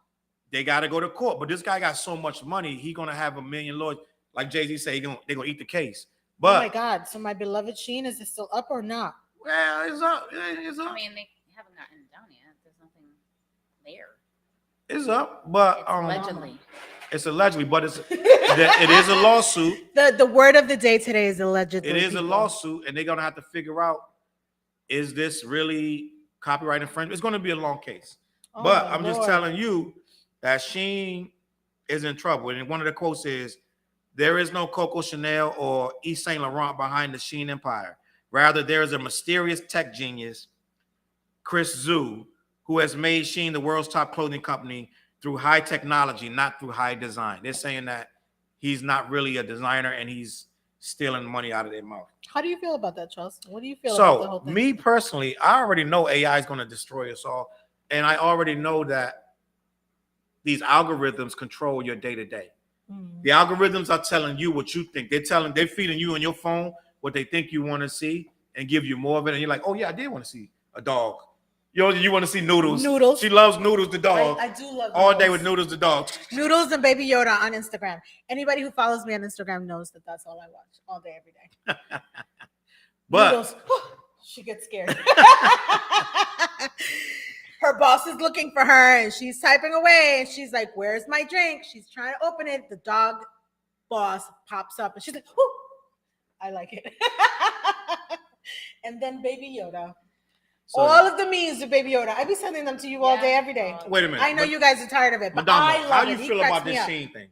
They got to go to court, but this guy got so much money, he's gonna have $1 million lawyers. Like Jay-Z said, they're gonna eat the case. But oh my God! So my beloved SHEIN, is it still up or not? Well, it's up. It's up. I mean, they haven't gotten it down yet. There's nothing there. It's up, but It's allegedly. It's allegedly, but it is a lawsuit. The word of the day today is allegedly. It is a lawsuit, and they're gonna have to figure out, is this really copyright infringement? It's gonna be a long case. Oh, but I'm just telling you that SHEIN is in trouble. And one of the quotes is, there is no Coco Chanel or Yves Saint Laurent behind the SHEIN empire. Rather, there is a mysterious tech genius, Chris Zhu, who has made SHEIN the world's top clothing company through high technology, not through high design. They're saying that he's not really a designer and he's stealing money out of their mouth. How do you feel about that, Challz? What do you feel about the whole So, thing? me personally, I already know AI is going to destroy us all. And I already know that these algorithms control your day-to-day. The algorithms are telling you what you think. They're feeding you on your phone what they think you want to see and give you more of it. And you're like, oh yeah, I did want to see a dog. You want to see Noodles. Noodles. She loves Noodles the dog. I do love all Noodles. day with Noodles the dog. Noodles and Baby Yoda on Instagram. Anybody who follows me on Instagram knows that that's all I watch all day, every day. But Noodles. She gets scared. Her boss is looking for her and she's typing away and she's like, where's my drink? She's trying to open it. The dog boss pops up and she's like, whoo, I like it. And then Baby Yoda. So, all of the memes of Baby Yoda. I be sending them to you all day, every day. Wait a minute. I know you guys are tired of it, but Madonna, I love how it. you feel about this SHEIN thing?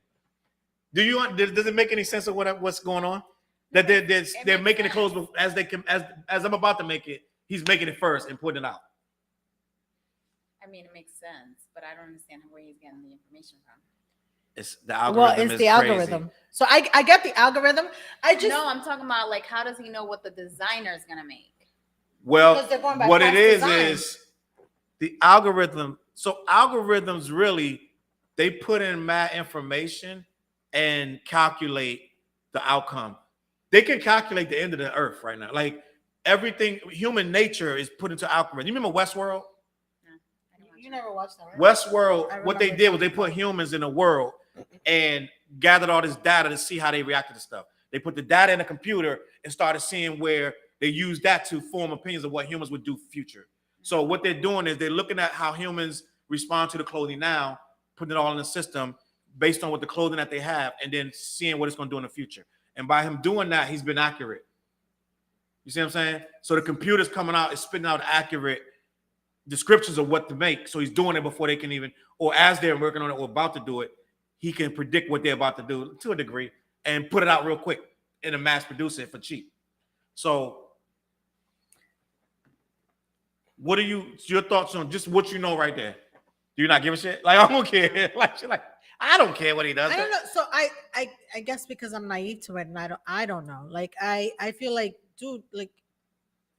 Does it make any sense of what's going on? That they're making the clothes as they can, as I'm about to make it, he's making it first and putting it out. I mean, it makes sense, but I don't understand where he's getting the information from. It's the algorithm. Well, it's the algorithm. So I get the algorithm. No, I'm talking about like, how does he know what the designer is gonna make? Well, what it is the algorithm. So algorithms really, they put in mad information and calculate the outcome. They can calculate the end of the earth right now. Like everything, human nature is put into algorithm. You remember Westworld? You never watched that, right? Westworld, what they did was they put humans in the world and gathered all this data to see how they reacted to stuff. They put the data in a computer and started seeing where they used that to form opinions of what humans would do future. So what they're doing is they're looking at how humans respond to the clothing now, putting it all in the system based on what the clothing that they have, and then seeing what it's going to do in the future. And by him doing that, he's been accurate. You see what I'm saying? So the computer's coming out, it's spitting out accurate descriptions of what to make. So he's doing it before they can even, or as they're working on it or about to do it, he can predict what they're about to do to a degree and put it out real quick and a mass produce it for cheap. So what are your thoughts on just what you know right there? Do you not give a shit? Like, I don't care. Like I don't care what he does. I don't know. So I guess because I'm naive to it and I don't know. Like I feel like, dude, like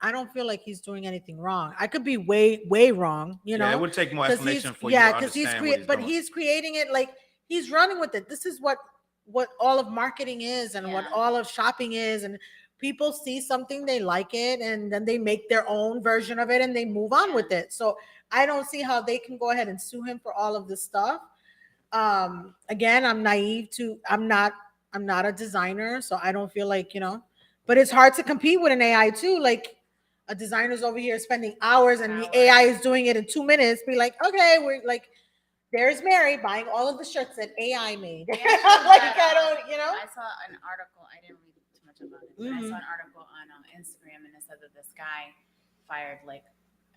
I don't feel like he's doing anything wrong. I could be way wrong, you know. Yeah, it would take more explanation for you to understand what he's creating it, like he's running with it. This is what all of marketing is and what all of shopping is, and people see something, they like it, and then they make their own version of it and they move on with it. So I don't see how they can go ahead and sue him for all of this stuff. Again, I'm naive to, I'm not a designer, so I don't feel like, you know, but it's hard to compete with an AI too. Like a designer's over here spending hours and the AI is doing it in 2 minutes. Be like, okay, we're like, there's Mary buying all of the shirts that AI made. Yeah, like I don't, you know. I saw an article. I didn't read too much about it, but I saw an article on Instagram, and it said that this guy fired like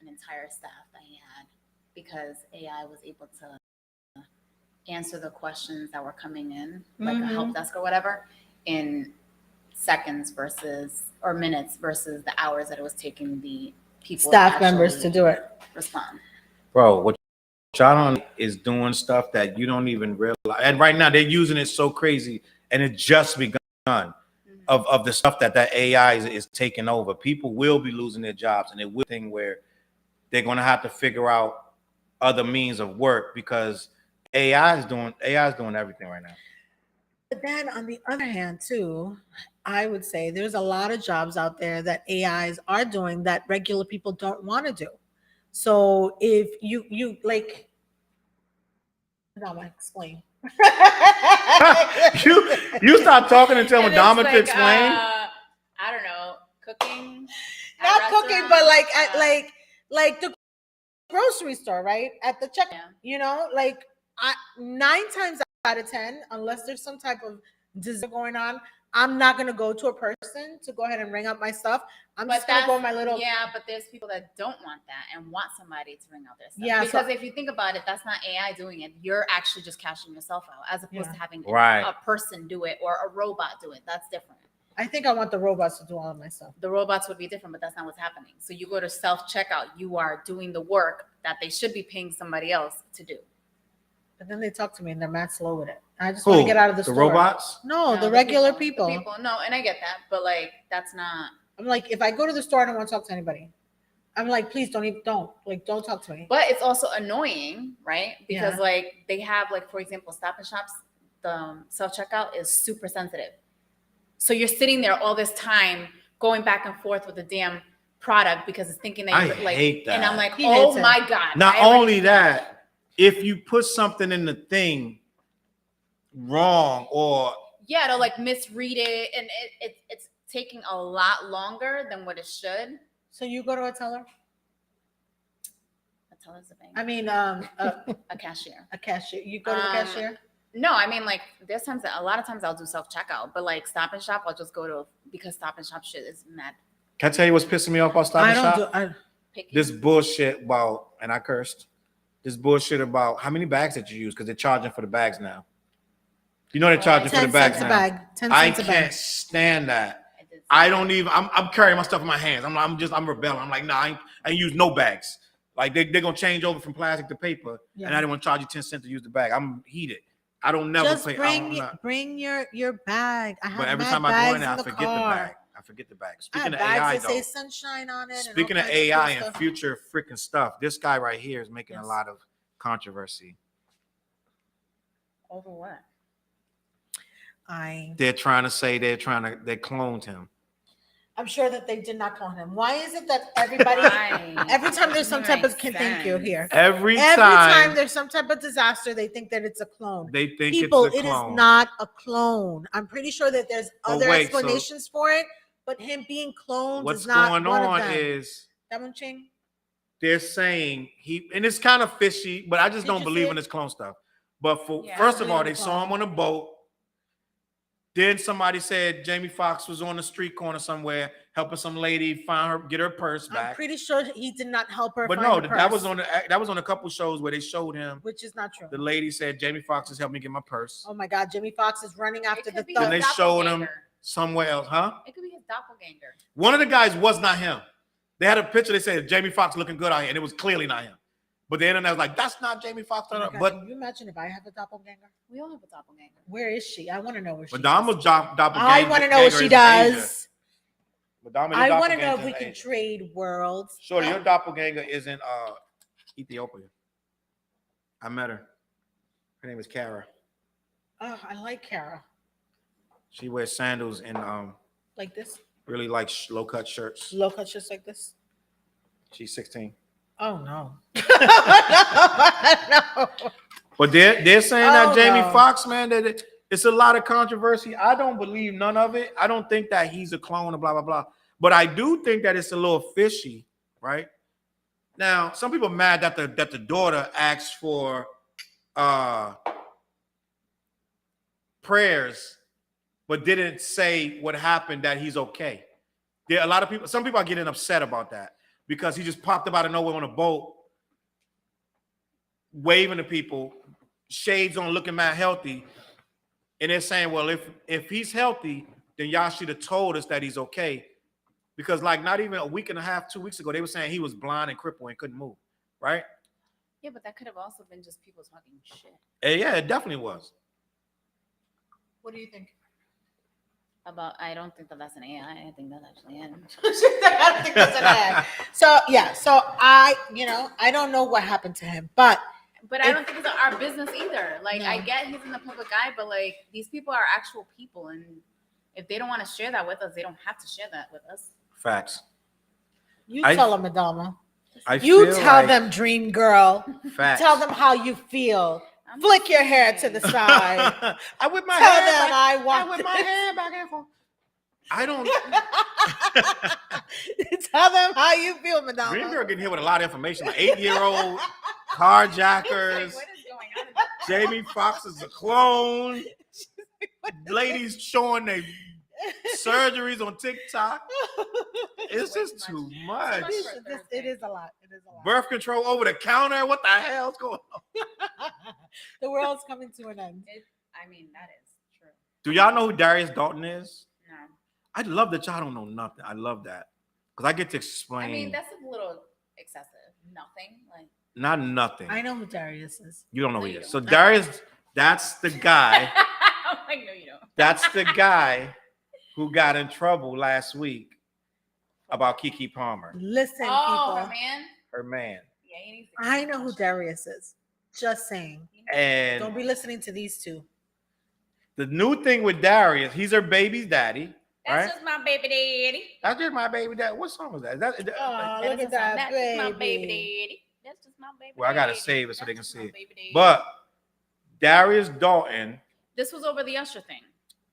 an entire staff that he had because AI was able to answer the questions that were coming in, like a help desk or whatever, in seconds versus or minutes versus the hours that it was taking the people Staff members to do it. respond. Bro, what y'all don't is doing stuff that you don't even realize. And right now they're using it so crazy, and it just begun of the stuff that AI is taking over. People will be losing their jobs, and it will be a thing where they're going to have to figure out other means of work because AI is doing everything right now. But then on the other hand, too, I would say there's a lot of jobs out there that AIs are doing that regular people don't want to do. So if you like, Madama, explain. you start talking and tell And Madama it's to explain. I don't know, cooking. at Not cooking, but like restaurants, at like the grocery store, right? At the check, Yeah. you know, like 9 times out of 10, unless there's some type of disease going on, I'm not gonna go to a person to go ahead and ring up my stuff. I'm just gonna go my little. Yeah, but there's people that don't want that and want somebody to ring out their stuff. Yeah, because so- if you think about it, that's not AI doing it. You're actually just cashing yourself out as opposed to having Right. a person do it or a robot do it. That's different. I think I want the robots to do all of my stuff. The robots would be different, but that's not what's happening. So you go to self-checkout, you are doing the work that they should be paying somebody else to do. But then they talk to me and they're mad slow with it. I just want to get out of the store. Robots? No, the regular The people. No, and I get that, but like that's not. I'm like, if I go to the store, I don't want to talk to anybody. I'm like, please don't talk to me. But it's also annoying, right? Because Yeah. like they have like, for example, Stop and Shop's the self-checkout is super sensitive. So you're sitting there all this time going back and forth with the damn product because it's thinking that I you're like, hate that. and I'm like, He oh hates it. my God. Not I already- only that, if you put something in the thing wrong or Yeah, to like misread it, and it's taking a lot longer than what it should. So you go to a teller? A teller's a bank. I mean, a cashier. a cashier. You go to the cashier? No, I mean like there's times that a lot of times I'll do self-checkout, but like Stop and Shop, I'll just go to because Stop and Shop shit is mad can I tell you what's pissing me off about Stop and Shop? picky. This bullshit about, and I cursed, this bullshit about how many bags that you use because they're charging for the bags now. You know they're charging for 10 the bags cents a now. bag. 10 I cents a bag. can't stand that. I did I say don't even. I'm carrying my stuff in my hands. I'm rebelling. I'm like, nah, I ain't use no bags. Like they're gonna change over from plastic to paper, Yeah. and I didn't want to charge you 10 cents to use the bag. I'm heated. I don't never Just pay. bring your bag. I have But every mad time I bags go in there, I the forget car. the bag. I forget the bag. I Speaking have of bags AI, that say though. sunshine on it. Speaking of all kinds good AI and stuff. future freaking stuff, this guy right here is making Yes. a lot of controversy. over what? They're trying to say they cloned him. I'm sure that they did not clone him. Why is it that everybody, every time there's some type of thank you here. Every Every time time there's some type of disaster, they think that it's a clone. they think People, it's a it clone. is not a clone. I'm pretty sure that there's But other wait, so- explanations for it, but him being cloned What's is not going one on of them. is Damunching? they're saying and it's kind of fishy, but I just Did don't you believe see in it? this clone stuff. But Yeah, first I of all, believe they in saw clone. him on a boat. Then somebody said Jamie Foxx was on the street corner somewhere helping some lady get her purse I'm back. pretty sure he did not help her But find no, the that purse, was on a couple shows where they showed him. which is not true. The lady said Jamie Foxx has helped me get my purse. Oh my God, Jimmy Fox is running after It the could be Then thug. they his showed him doppelganger. somewhere else, huh? It could be his doppelganger. One of the guys was not him. They had a picture. They said Jamie Foxx looking good out here, and it was clearly not him. But the internet was like, "That's not Jamie Foxx." Oh my God, But can you imagine if I have a doppelganger? We all have a doppelganger. Where is she? I want to know where she Madama's is. doppelganger. I want to know what she does. Madama, I your want to know if doppelganger's we in can Asia. trade worlds. Shorty, your doppelganger is in Ethiopia. I met her. Her name is Kara. Oh, I like Kara. She wears sandals and Like this? really like low cut shirts. Low cut just like this? She's 16. Oh, no. no. But they're saying Oh, that Jamie no. Foxx, man, that it's a lot of controversy. I don't believe none of it. I don't think that he's a clone or blah, blah, blah. But I do think that it's a little fishy, right? Now, some people are mad that the daughter asked for prayers, but didn't say what happened, that he's okay. There are a lot of people, some people are getting upset about that because he just popped up out of nowhere on a boat, waving to people, shades on, looking mad healthy. And they're saying, well, if he's healthy, then y'all should have told us that he's okay. Because like not even a week and a half, 2 weeks ago, they were saying he was blind and crippled and couldn't move, right? Yeah, but that could have also been just people talking shit. Yeah, it definitely was. What do you think? I don't think that's an AI. I think that's actually him. I think that's an AI. So yeah, so I don't know what happened to him, but I don't think it's our business either. Like, No. I get he's in the public eye, but like these people are actual people, and if they don't want to share that with us, they don't have to share that with us. Facts. you tell them, Adama. I You feel tell like them, dream girl. facts. Tell them how you feel. I'm Flick just your hair to saying. the side. I whip my Tell hair them back. I I want whip my this. hair back and forth. I don't. Tell them how you feel, Madonna. Dream Girl getting hit with a lot of information. Like 8-year-old carjackers. What is going on in this? Jamie Foxx is a clone. Ladies showing their surgeries on TikTok. It's just too much. It is a lot. It is a lot. Birth control over the counter. What the hell's going on? The world's coming to an end. I mean, that is true. Do y'all know who Darius Dalton is? No. I love that y'all don't know nothing. I love that because I get to explain. I mean, that's a little excessive. Nothing. Like, not nothing. I know who Darius is. You don't know No, who he you is. don't. So Darius, that's the guy. I'm like, no, you don't. That's the guy who got in trouble last week about Keke Palmer, Listen, Oh, people. man. her man. Yeah, he needs to I know who Darius is. Just saying. And Don't be listening to these two. the new thing with Darius, he's her baby's daddy. That's Right? just my baby daddy. That's just my baby daddy. What song was that? Is that Oh, That look is at that That's just my baby. baby daddy. That's just my baby. Well, I gotta daddy. save it so they That's can just see my it. baby daddy. But Darius Dalton This was over the Usher thing.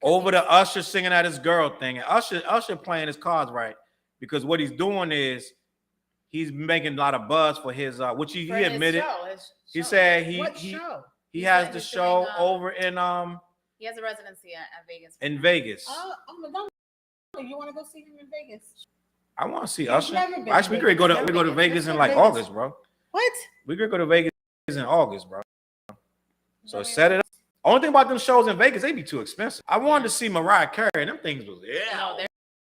over the Usher singing at his girl thing, and Usher playing his cards right because what he's doing is he's making a lot of buzz for his which he For his admitted. show, He show. said What he show? he He has said the he's show doing, over in He has a residency at Vegas. Vegas. Oh, Madonna. You want to go see him in Vegas? I want to see He's Usher. never been Actually, we to could go to Vegas. we go to Vegas in like Vegas. August, bro. What? We could go to Vegas in August, bro. So set it up. Only thing about them shows in Vegas, they be too expensive. I wanted to see Mariah Carey, and them things was No,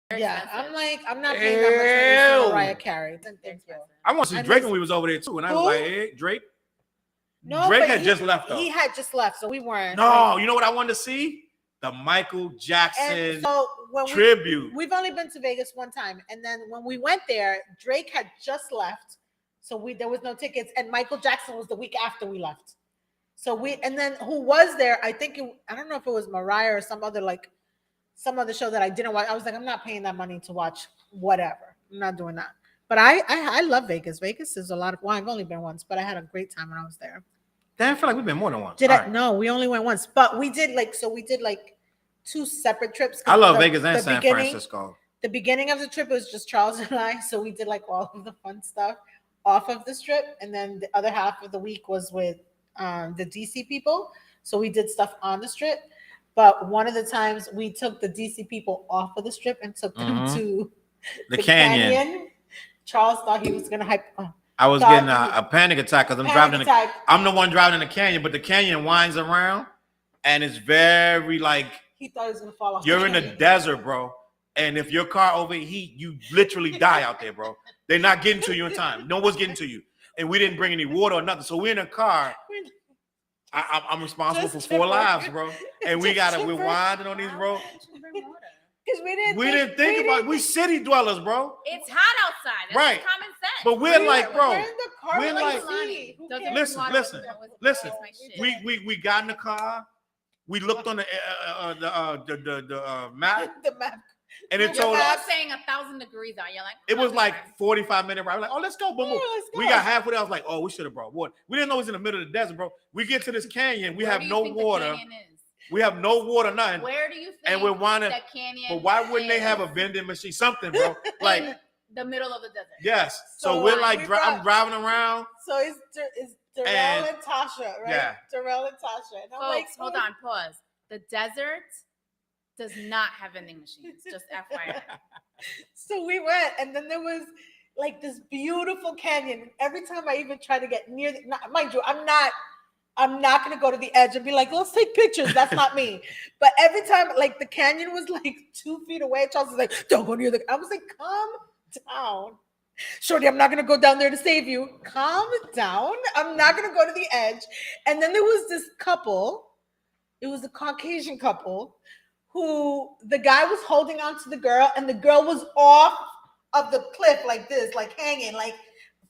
they're Yeah, expensive. I'm like, I'm not paying that much money Ew. for Mariah Carey. They're Thank you. expensive. I want to see I Drake miss- when we was over there too, and I was Who? like, hey, Drake. No, Drake but had just left though. He had just left, so we weren't. No, you know what I wanted to see? The Michael And Jackson so when tribute. we've only been to Vegas one time, and then when we went there, Drake had just left, so there was no tickets, and Michael Jackson was the week after we left. So and then who was there? I don't know if it was Mariah or some other show that I didn't watch. I was like, I'm not paying that money to watch whatever. I'm not doing that. But I love Vegas. Vegas is a lot of. Well, I've only been once, but I had a great time when I was there. Damn, I feel like we've been more than once. Did All I? right. No, we only went once, but we did like 2 separate trips. I love The- Vegas and the San beginning- Francisco. The beginning of the trip was just Challz and I, so we did like all of the fun stuff off of the strip, and then the other half of the week was with the DC people. So we did stuff on the strip, but one of the times we took the DC people off of the strip and took them Mhm. to The canyon. Charles thought he was gonna hype. I was thought getting he- a panic attack because I'm panic driving. attack. I'm the one driving in the canyon, but the canyon winds around, and it's very like He thought he was gonna fall off. you're in the canyon. desert, bro. And if your car overheat, you literally die out there, bro. They're not getting to you in time. No one's getting to you. And we didn't bring any water or nothing. So we're in a car. I'm responsible Just for 4 chipper. lives, bro. And we're Just winding chipper. on these Why roads. would you bring water? Because We didn't think about we city dwellers, bro. It's hot outside. That's Right. common sense. But we're like, bro, we're in the car. we're like, like- see, who Doesn't cares? Listen, water listen, was listen. my shit. we got in the car. We looked on the map, The map. and it Your told map. us You're saying 1,000 degrees out. You're like, it was "Oh, like fine." 45-minute ride. We're like, oh, let's go, boom, boom. Yeah, let's We go. got halfway there. I was like, oh, we should have brought water. We didn't know it was in the middle of the desert, bro. We get to this canyon. We Where have do you no think the water. canyon is? We have no water, nothing. Where do you think And we're winding. the canyon But why wouldn't they is? have a vending machine? Something, bro. Like, in the middle of the desert? yes. So So we're like, we brought- I'm driving around. So it's Darrell And- and Tasha, right? yeah. Darrell and Tasha. And I'm Folks, like, hold on, pause. The desert does not have vending machines. Just FYI. So we went, and then there was like this beautiful canyon. Every time I even try to get near, mind you, I'm not I'm not gonna go to the edge and be like, let's take pictures. That's not me. But every time, like the canyon was like 2 feet away, Challz was like, don't go near the. I was like, calm down, shorty. I'm not gonna go down there to save you. Calm down. I'm not gonna go to the edge. And then there was this couple. It was a Caucasian couple who the guy was holding on to the girl, and the girl was off of the cliff like this, like hanging, like.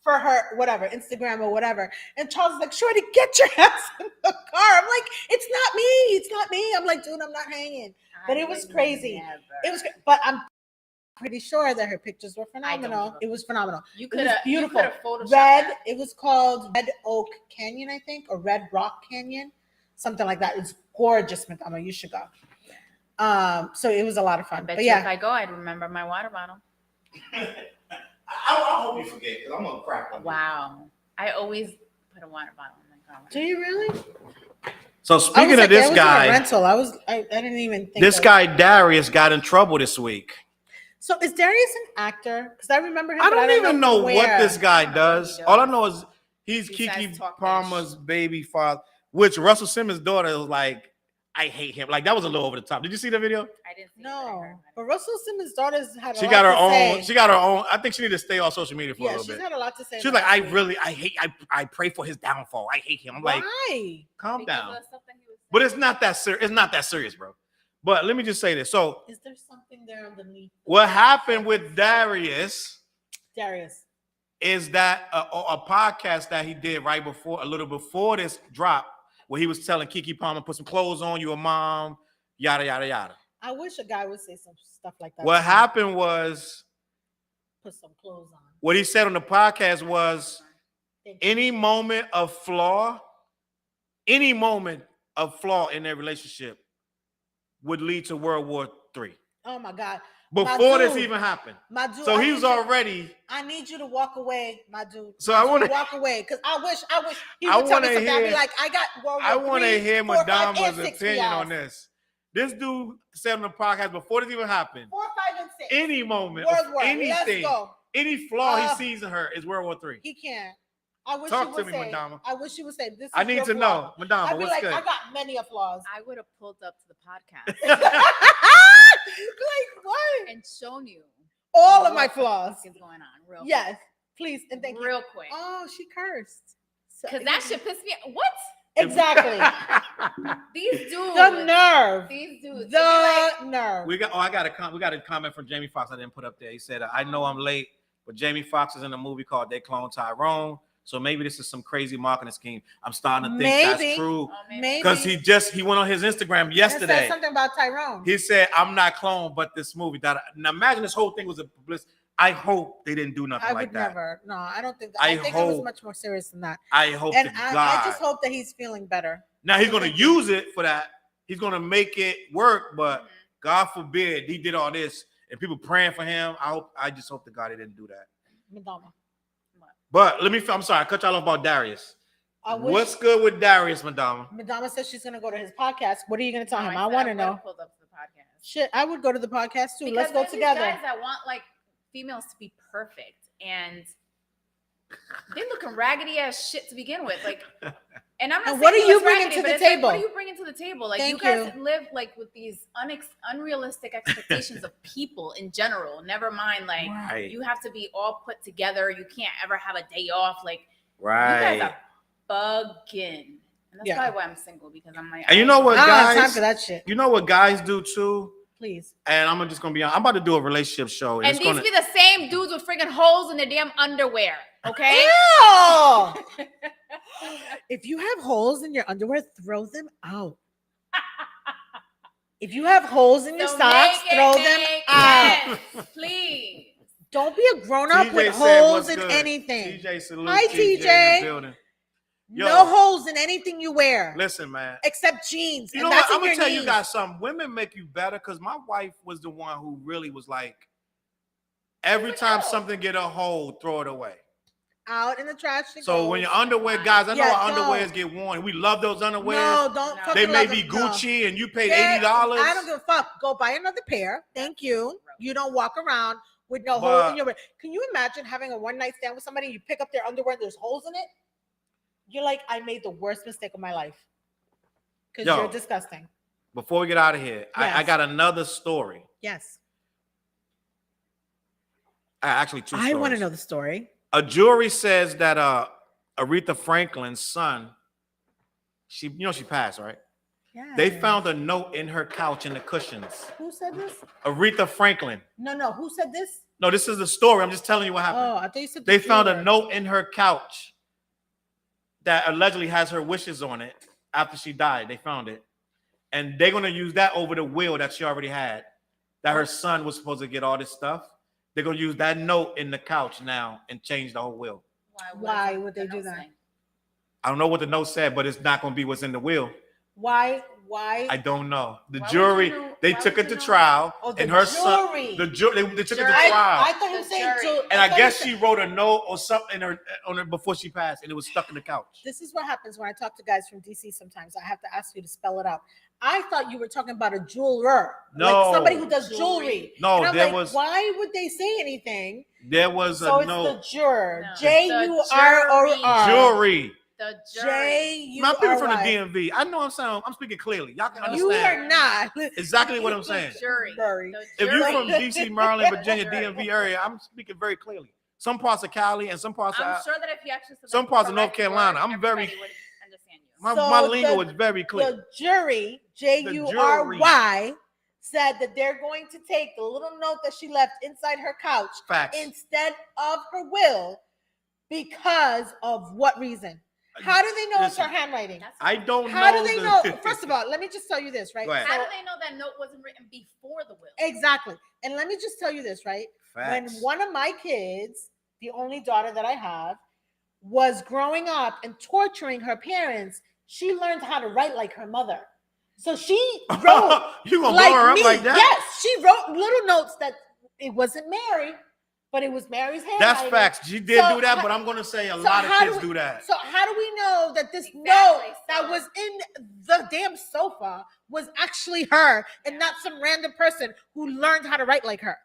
For her, whatever, Instagram or whatever. And Challz is like, shorty, get your ass in the car. I'm like, it's not me. It's not me. I'm like, dude, I'm not hanging. But it was crazy. It was, but I'm pretty sure that her pictures were phenomenal. It was phenomenal. You could have beautiful. Photoshopped Red, that. it was called Red Oak Canyon, I think, or Red Rock Canyon, something like that. It's gorgeous, Madama. You should go. So it was a lot of fun. But yeah, if I go, I'd remember my water bottle. I hope you forget because I'm gonna crack on you. Wow. I always put a water bottle in my car. do you really? So speaking of this guy, rental. I didn't even think this guy Darius got in trouble this week. So is Darius an actor? Because I remember him. I don't even know where. what this guy does. All I know is he's He Keke says talk Palmer's baby father, which Russell Simmons' daughter was like, I hate him. Like that was a little over the top. Did you see the video? I didn't see it, but I No, heard about but it. Russell Simmons' daughter's had. She a got lot her to own. say. She got her own. I think she need to stay on social media for a Yeah, little she's bit. had a lot to say. She was like, I pray for his downfall. I hate him. I'm like, why? calm Because down. of stuff that he was But saying. it's not that serious. It's not that serious, bro. But let me just say this. So Is there something there underneath? what happened with Darius Darius. is that a podcast that he did right before, a little before this drop, where he was telling Keke Palmer, put some clothes on, you a mom, yada, yada, yada. I wish a guy would say some stuff like that. What to me. happened was, Put some clothes on. what he said on the podcast was, Thank you. any moment of flaw in their relationship would lead to World War III. Oh my God. Before this dude. even happened. My dude. So I he need was you- already. I need you to walk away, my dude. So I I want wanna- to walk away because I wish he I would tell me wanna something. I'd be hear- like, I got World War I want to III, hear 4, 5, and Madama's 6 for opinion y'all. on this. This dude said on the podcast before this even happened, 4, 5, and 6. any moment, World of War. anything, Let's go. any flaw Uh, he sees in her is World War III. He can't. I wish Talk he to would me, say. Madama. I wish he would say this. I is need your to flaw. know, Madama, I'd be what's like, good? I got many of flaws. I would have pulled up to the podcast Like what? and shown you All of my what the flaws. fuck is going on real Yes, please and thank quick. you. Real quick. Oh, she cursed. So- Because that shit pissed me off. What? Exactly. These dudes. The nerve. These dudes. The nerve. we got a comment from Jamie Foxx I didn't put up there. He said, I know I'm late, but Jamie Foxx is in a movie called They Clone Tyrone. So maybe this is some crazy marketing scheme. I'm starting to think that's Maybe. true. Maybe. Because he went on his Instagram It yesterday. said something about Tyrone. He said, I'm not cloned, but this movie. Now imagine this whole thing was a publicity. I hope they didn't do nothing I like would that. never. No, I don't think. I I think it was hope- much more serious than that. I hope And to I God. just hope that he's feeling better. Now he's going to use it for that. He's going to make it work, but God forbid he did all this and people praying for him. I just hope to God he didn't do that. Madonna. But I'm sorry, I cut y'all off about Darius. I wish What's good with Darius, Madama? Madonna says she's gonna go to his podcast. What are you gonna tell No, him? I I said want to would've know. Pulled up to the podcast. Shit, I would go to the podcast too. Let's go there's these together. guys that want like females to be perfect, and they looking raggedy as shit to begin with. Like, and I'm not. And what saying are you it's bringing raggedy, to but the it's like, table? what are you bringing to the table? Like, Thank you guys you. live like with these unrealistic expectations of people in general. Never mind, like Right. you have to be all put together. You can't ever have a day off. Like, you Right. guys are bugging. And that's Yeah. probably why I'm single, because I'm like, And you know what, I don't have time guys? for that shit. You know what guys do too? Please. And I'm just gonna be honest. I'm about to do a relationship show. and it's these gonna, be the same dudes with freaking holes in their damn underwear. Okay. Ew! If you have holes in your underwear, throw them out. If you have holes in your So socks, make it throw them make out. sense, please. Don't be a grown up TJ with said, holes "What's in good?" anything. TJ salute. Hi, TJ in the TJ. building. Yo. No holes in anything you wear, Listen, man. except jeans. You and know that's what? in I'm gonna your tell you knees. guys something. Women make you better because my wife was the one who really was like, every time something get a hole, throw it away. Out in the trash. it So goes. when your underwear, guys, I know Yeah, our no. underwears get worn. We love those underwears. No, don't. No. fucking They may love be them. No. Gucci and you paid Yeah, $80. I don't give a fuck. Go buy another pair. Thank you. You don't walk around with no But- holes in your. Can you imagine having a one night stand with somebody? You pick up their underwear and there's holes in it. you're like, I made the worst mistake of my life. Because Yo. you're disgusting. Before we get out of here, I Yes. got another story. Yes. Actually, two stories. I want to know the story. A jury says that Aretha Franklin's son, she passed, right? Yeah. They found a note in her couch in the cushions. Who said this? Aretha Franklin. No. Who said this? No, this is the story. I'm just telling you what happened. Oh, I thought you said They found a note in her couch that allegedly has her wishes on it after she died. They found it. And they're going to use that over the will that she already had, that her son was supposed to get all this stuff. They're going to use that note in the couch now and change the whole will. Why would they do that? I don't know what the note said, but it's not going to be what's in the will. Why? I don't know. The Why jury, would you know- they why took would it you to know? trial, Oh, the and her jury. son, they took it to Jury. trial. I thought you were The saying jury. And I guess she wrote a note or something on her before she passed, and it was stuck in the couch. This is what happens when I talk to guys from DC sometimes. I have to ask you to spell it out. I thought you were talking about a jeweler. No. Like somebody who does jewelry. No, And I'm there like, was- why would they say anything? There was So a it's note. the juror. No. J-U-R-O-R. Jury. The jury. J-U-R-Y. My people from the DMV. I know I'm speaking clearly. Y'all can You understand are not. exactly what I'm saying. Jury. Jury. The If you're jury. from DC, Maryland, Virginia, Jury. DMV area, I'm speaking very clearly. Some parts of Cali and some parts I'm of sure that if you actually said some the parts of North correct Carolina, word, I'm very- everybody would understand you. my So lingo the- is very clear. The jury, J-U-R-Y, said that they're going to take the little note that she left inside her couch Facts. instead of her will because of what reason? How do they know it's her Listen, handwriting? That's I don't How know. do they know? First of all, let me just tell you this, right? Go ahead. How So- do they know that note wasn't written before the will? exactly. And let me just tell you this, right? Facts. When one of my kids, the only daughter that I have, was growing up and torturing her parents, she learned how to write like her mother. So she wrote You gonna like blow her me. up like that? Yes, she wrote little notes that it wasn't Mary, but it was Mary's handwriting. That's facts. She did So do that, how- but I'm gonna say a so lot of how kids do we- do that. So how do we know that this Exactly, note that so- was in the damn sofa was actually her and not some random person who learned how to write like her?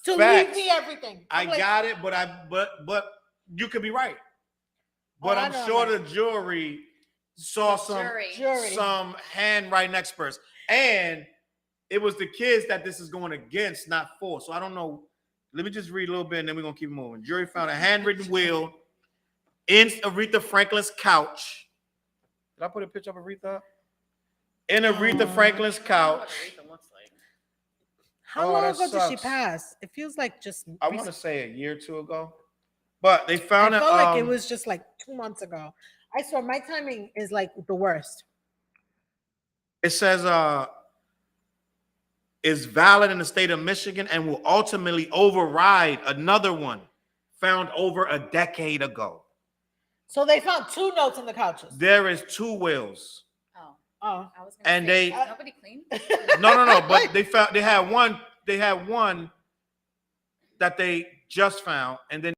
To Facts. leave me everything. I I'm like, got it, but you could be right. But Oh, I I'm know sure that. the jury saw Jury. some handwriting experts, and it was the kids that this is going against, not for. So I don't know. Let me just read a little bit, and then we're gonna keep moving. Jury found a handwritten will in Aretha Franklin's couch. Did I put a picture of Aretha? In Aretha Franklin's couch. how Oh, long that ago did she sucks. pass? It feels like just. I want to say a year or two ago, but they found I it. felt like it was just like 2 months ago. I swear my timing is like the worst. It says is valid in the state of Michigan and will ultimately override another one found over a decade ago. So they found 2 notes in the couches. There is 2 wills. Oh, Oh, I was gonna And say, they- is nobody clean? No, but they had one that they just found, and then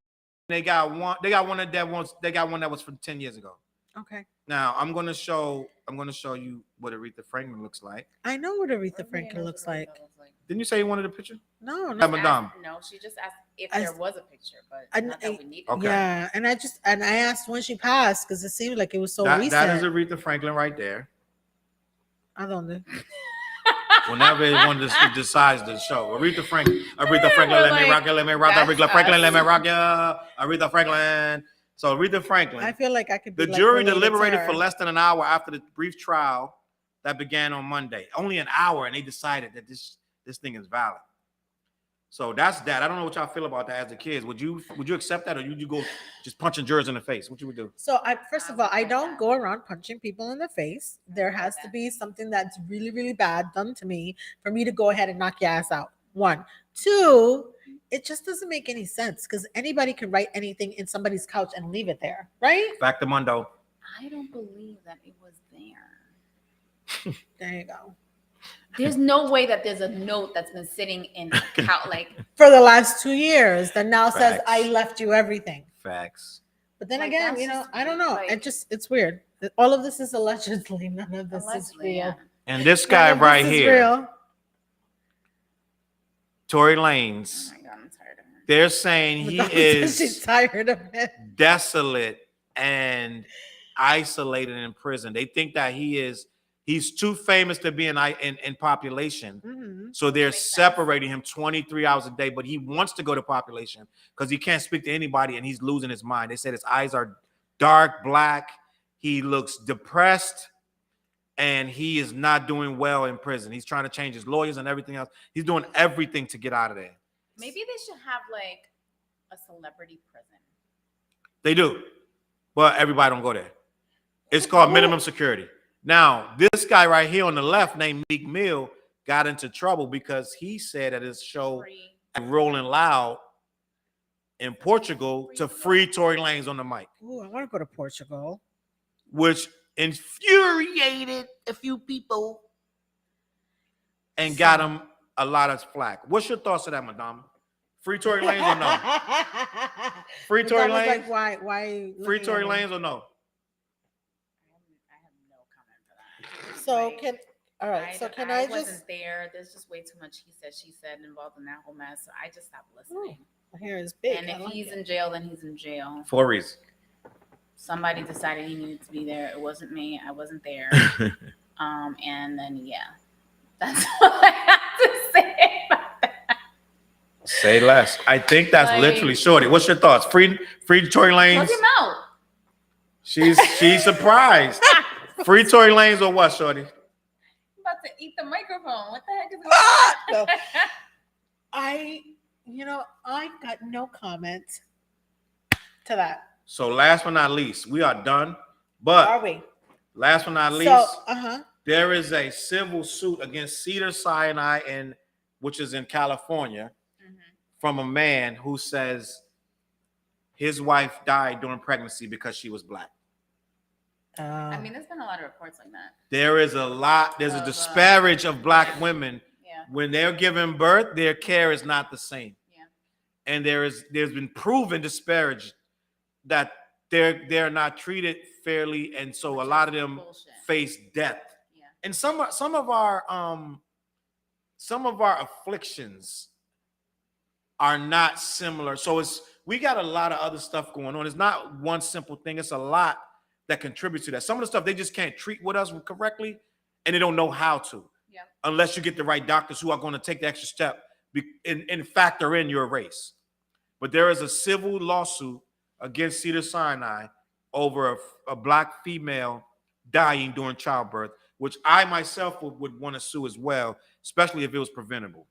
they got one that was from 10 years ago. okay. Now I'm gonna show you what Aretha Franklin looks like. I know what Aretha Everybody Franklin knows looks what like. Aretha looks like. Didn't you say you wanted a picture? No, Yeah, no. Madame. No, she just asked if I- there was a picture, but I- not that we need it. Okay. Yeah, and I asked when she passed because it seemed like it was so recent. That is Aretha Franklin right there. I don't know. Whenever one decides to show Aretha Franklin, let me rock you, let me rock That's Aretha Franklin, let me us. rock you, Aretha Franklin. So Aretha Franklin. I feel like I could be The like jury related to deliberated her. for less than an hour after the brief trial that began on Monday. Only an hour, and they decided that this thing is valid. So that's that. I don't know what y'all feel about that as a kids. Would you accept that, or would you go just punching jurors in the face? What you would do? So first I of all, would I like don't that. go around punching people in the face. There has to that. be something that's really, really bad done to me for me to go ahead and knock your ass out. 1, 2, it just doesn't make any sense because anybody can write anything in somebody's couch and leave it there, right? Back to Mundo. I don't believe that it was there. There you go. There's no way that there's a note that's been sitting in a couch. Like, For the last 2 years, that now says Facts. I left you everything. Facts. But then Like, again, that's just I don't know. like- It's weird. All of this is allegedly. None of this is allegedly, real. yeah. And this None guy of right this is here, real. Tory Oh Lanez, my God, I'm tired of her. they're saying he She's is tired of it. desolate and isolated in prison. They think that he's too famous to be in population. Mm-hmm. So they're Makes sense. separating him 23 hours a day, but he wants to go to population because he can't speak to anybody and he's losing his mind. They said his eyes are dark black. He looks depressed and he is not doing well in prison. He's trying to change his lawyers and everything else. He's doing everything to get out of there. Maybe they should have like a celebrity prison. They do, but everybody don't go there. It's called minimum security. Now, this guy right here on the left named Meek Mill got into trouble because he said at his show Free. Rolling Loud in Portugal to free Tory Lanez on the mic, Ooh, I want to go to Portugal. which infuriated a few people and got him a lot of flack. What's your thoughts of that, Madonna? Free Tory Lanez or no? Free Tory Lanez? Like, why? Free Tory Lanez or no? I have no comment for that. So Like, can all right. So can I wasn't just there. There's just way too much he said, she said involved in that whole mess. So I just stopped listening. my hair is big. And I if like he's it. in jail, then he's in jail. For a reason. Somebody decided he needed to be there. It wasn't me. I wasn't there. And then that's all I have to say about that. Say less. I think that's Like- literally Shorty. What's your thoughts? Free Tory Lanez. Plug him out. She's surprised. Free Tory Lanez or what, Shorty? I'm about to eat the microphone. What the heck is No. going I've got no comment to that. So last but not least, we are done. But Are we? last but not least, So, there is a civil suit against Cedars-Sinai, which is in California, from a man who says his wife died during pregnancy because she was black. I mean, there's been a lot of reports like that. There's a disparage of black women. Yeah. When they're giving birth, their care is not the same. Yeah. And there's been proven disparage that they're not treated fairly, and so Which a lot is of them bullshit. face death. Yeah. And some of our afflictions are not similar. So we got a lot of other stuff going on. It's not one simple thing. It's a lot that contributes to that. Some of the stuff they just can't treat with us correctly, and they don't know how to. Yeah. Unless you get the right doctors who are going to take the extra step and factor in your race. But there is a civil lawsuit against Cedars-Sinai over a black female dying during childbirth, which I myself would want to sue as well, especially if it was preventable.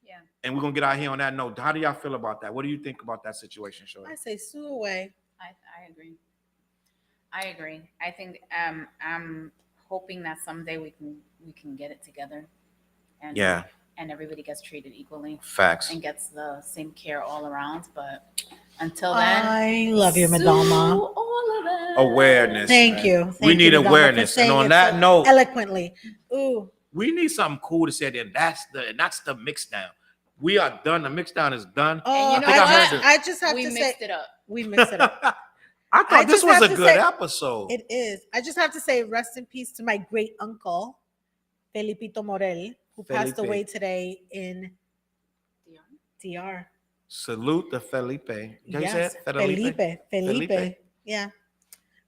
Yeah. And we're going to get out here on that note. How do y'all feel about that? What do you think about that situation, Shorty? I say sue away. I agree. I agree. I think I'm hoping that someday we can get it together, and and everybody gets treated equally Facts. and gets the same care all around. But until then, I love you, sue Madonna. all of them. Awareness. Thank you. We Thank need you, Madonna, awareness. for And saying on it that so note, eloquently. Ooh. we need something cool to say. Then that's the mix down. We are done. The mix down is done. Oh, And you know what? I just have We to say mixed it up. we mixed it up. I I thought this just was have a to good say- episode. It is. I just have to say rest in peace to my great uncle, Felipito Morel, who passed Felipe. away today in Dion? DR. Salute to Felipe. You Yes, said Felipe. Felipe. Yeah.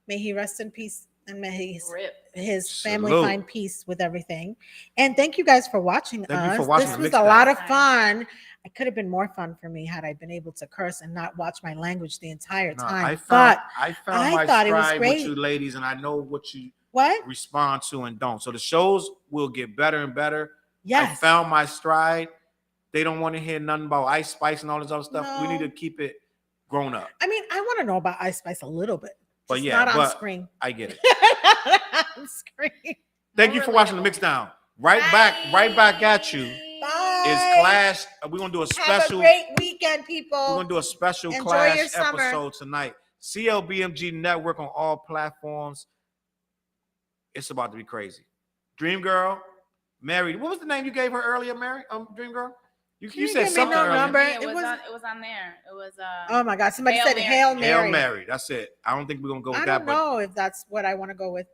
May he rest in peace and may Rip. his family Salute. find peace with everything. And thank you guys for watching Thank you us. for watching This the was Mix a lot Down. of fun. It could have been more fun for me had I been able to curse and not watch my language the entire No, time. I But found I my thought it was stride with great. you ladies, and I know what you what? respond to and don't. So the shows will get better and better. Yes. I found my stride. They don't want to hear nothing about Ice Spice and all this other stuff. We No. need to keep it grown up. I mean, I want to know about Ice Spice a little bit. But Just yeah, not on but- screen. I get it. On screen. Thank you for watching the Mix Down. Right back at you Bye. is Clash. We're gonna do a Have a special. great weekend, people. We're gonna do a special Enjoy Clash your summer. episode tonight. CLBMG Network on all platforms. It's about to be crazy. Dream Girl, Mary. What was the name you gave her earlier, Mary? Dream Girl. You didn't said give me something no earlier. number. Yeah, It it was was- on there. It was Oh my God! Somebody Hail said Mary. Hail Mary. Hail Mary. That's it. I don't think we're gonna go with I that, don't but know if that's what I want to go with.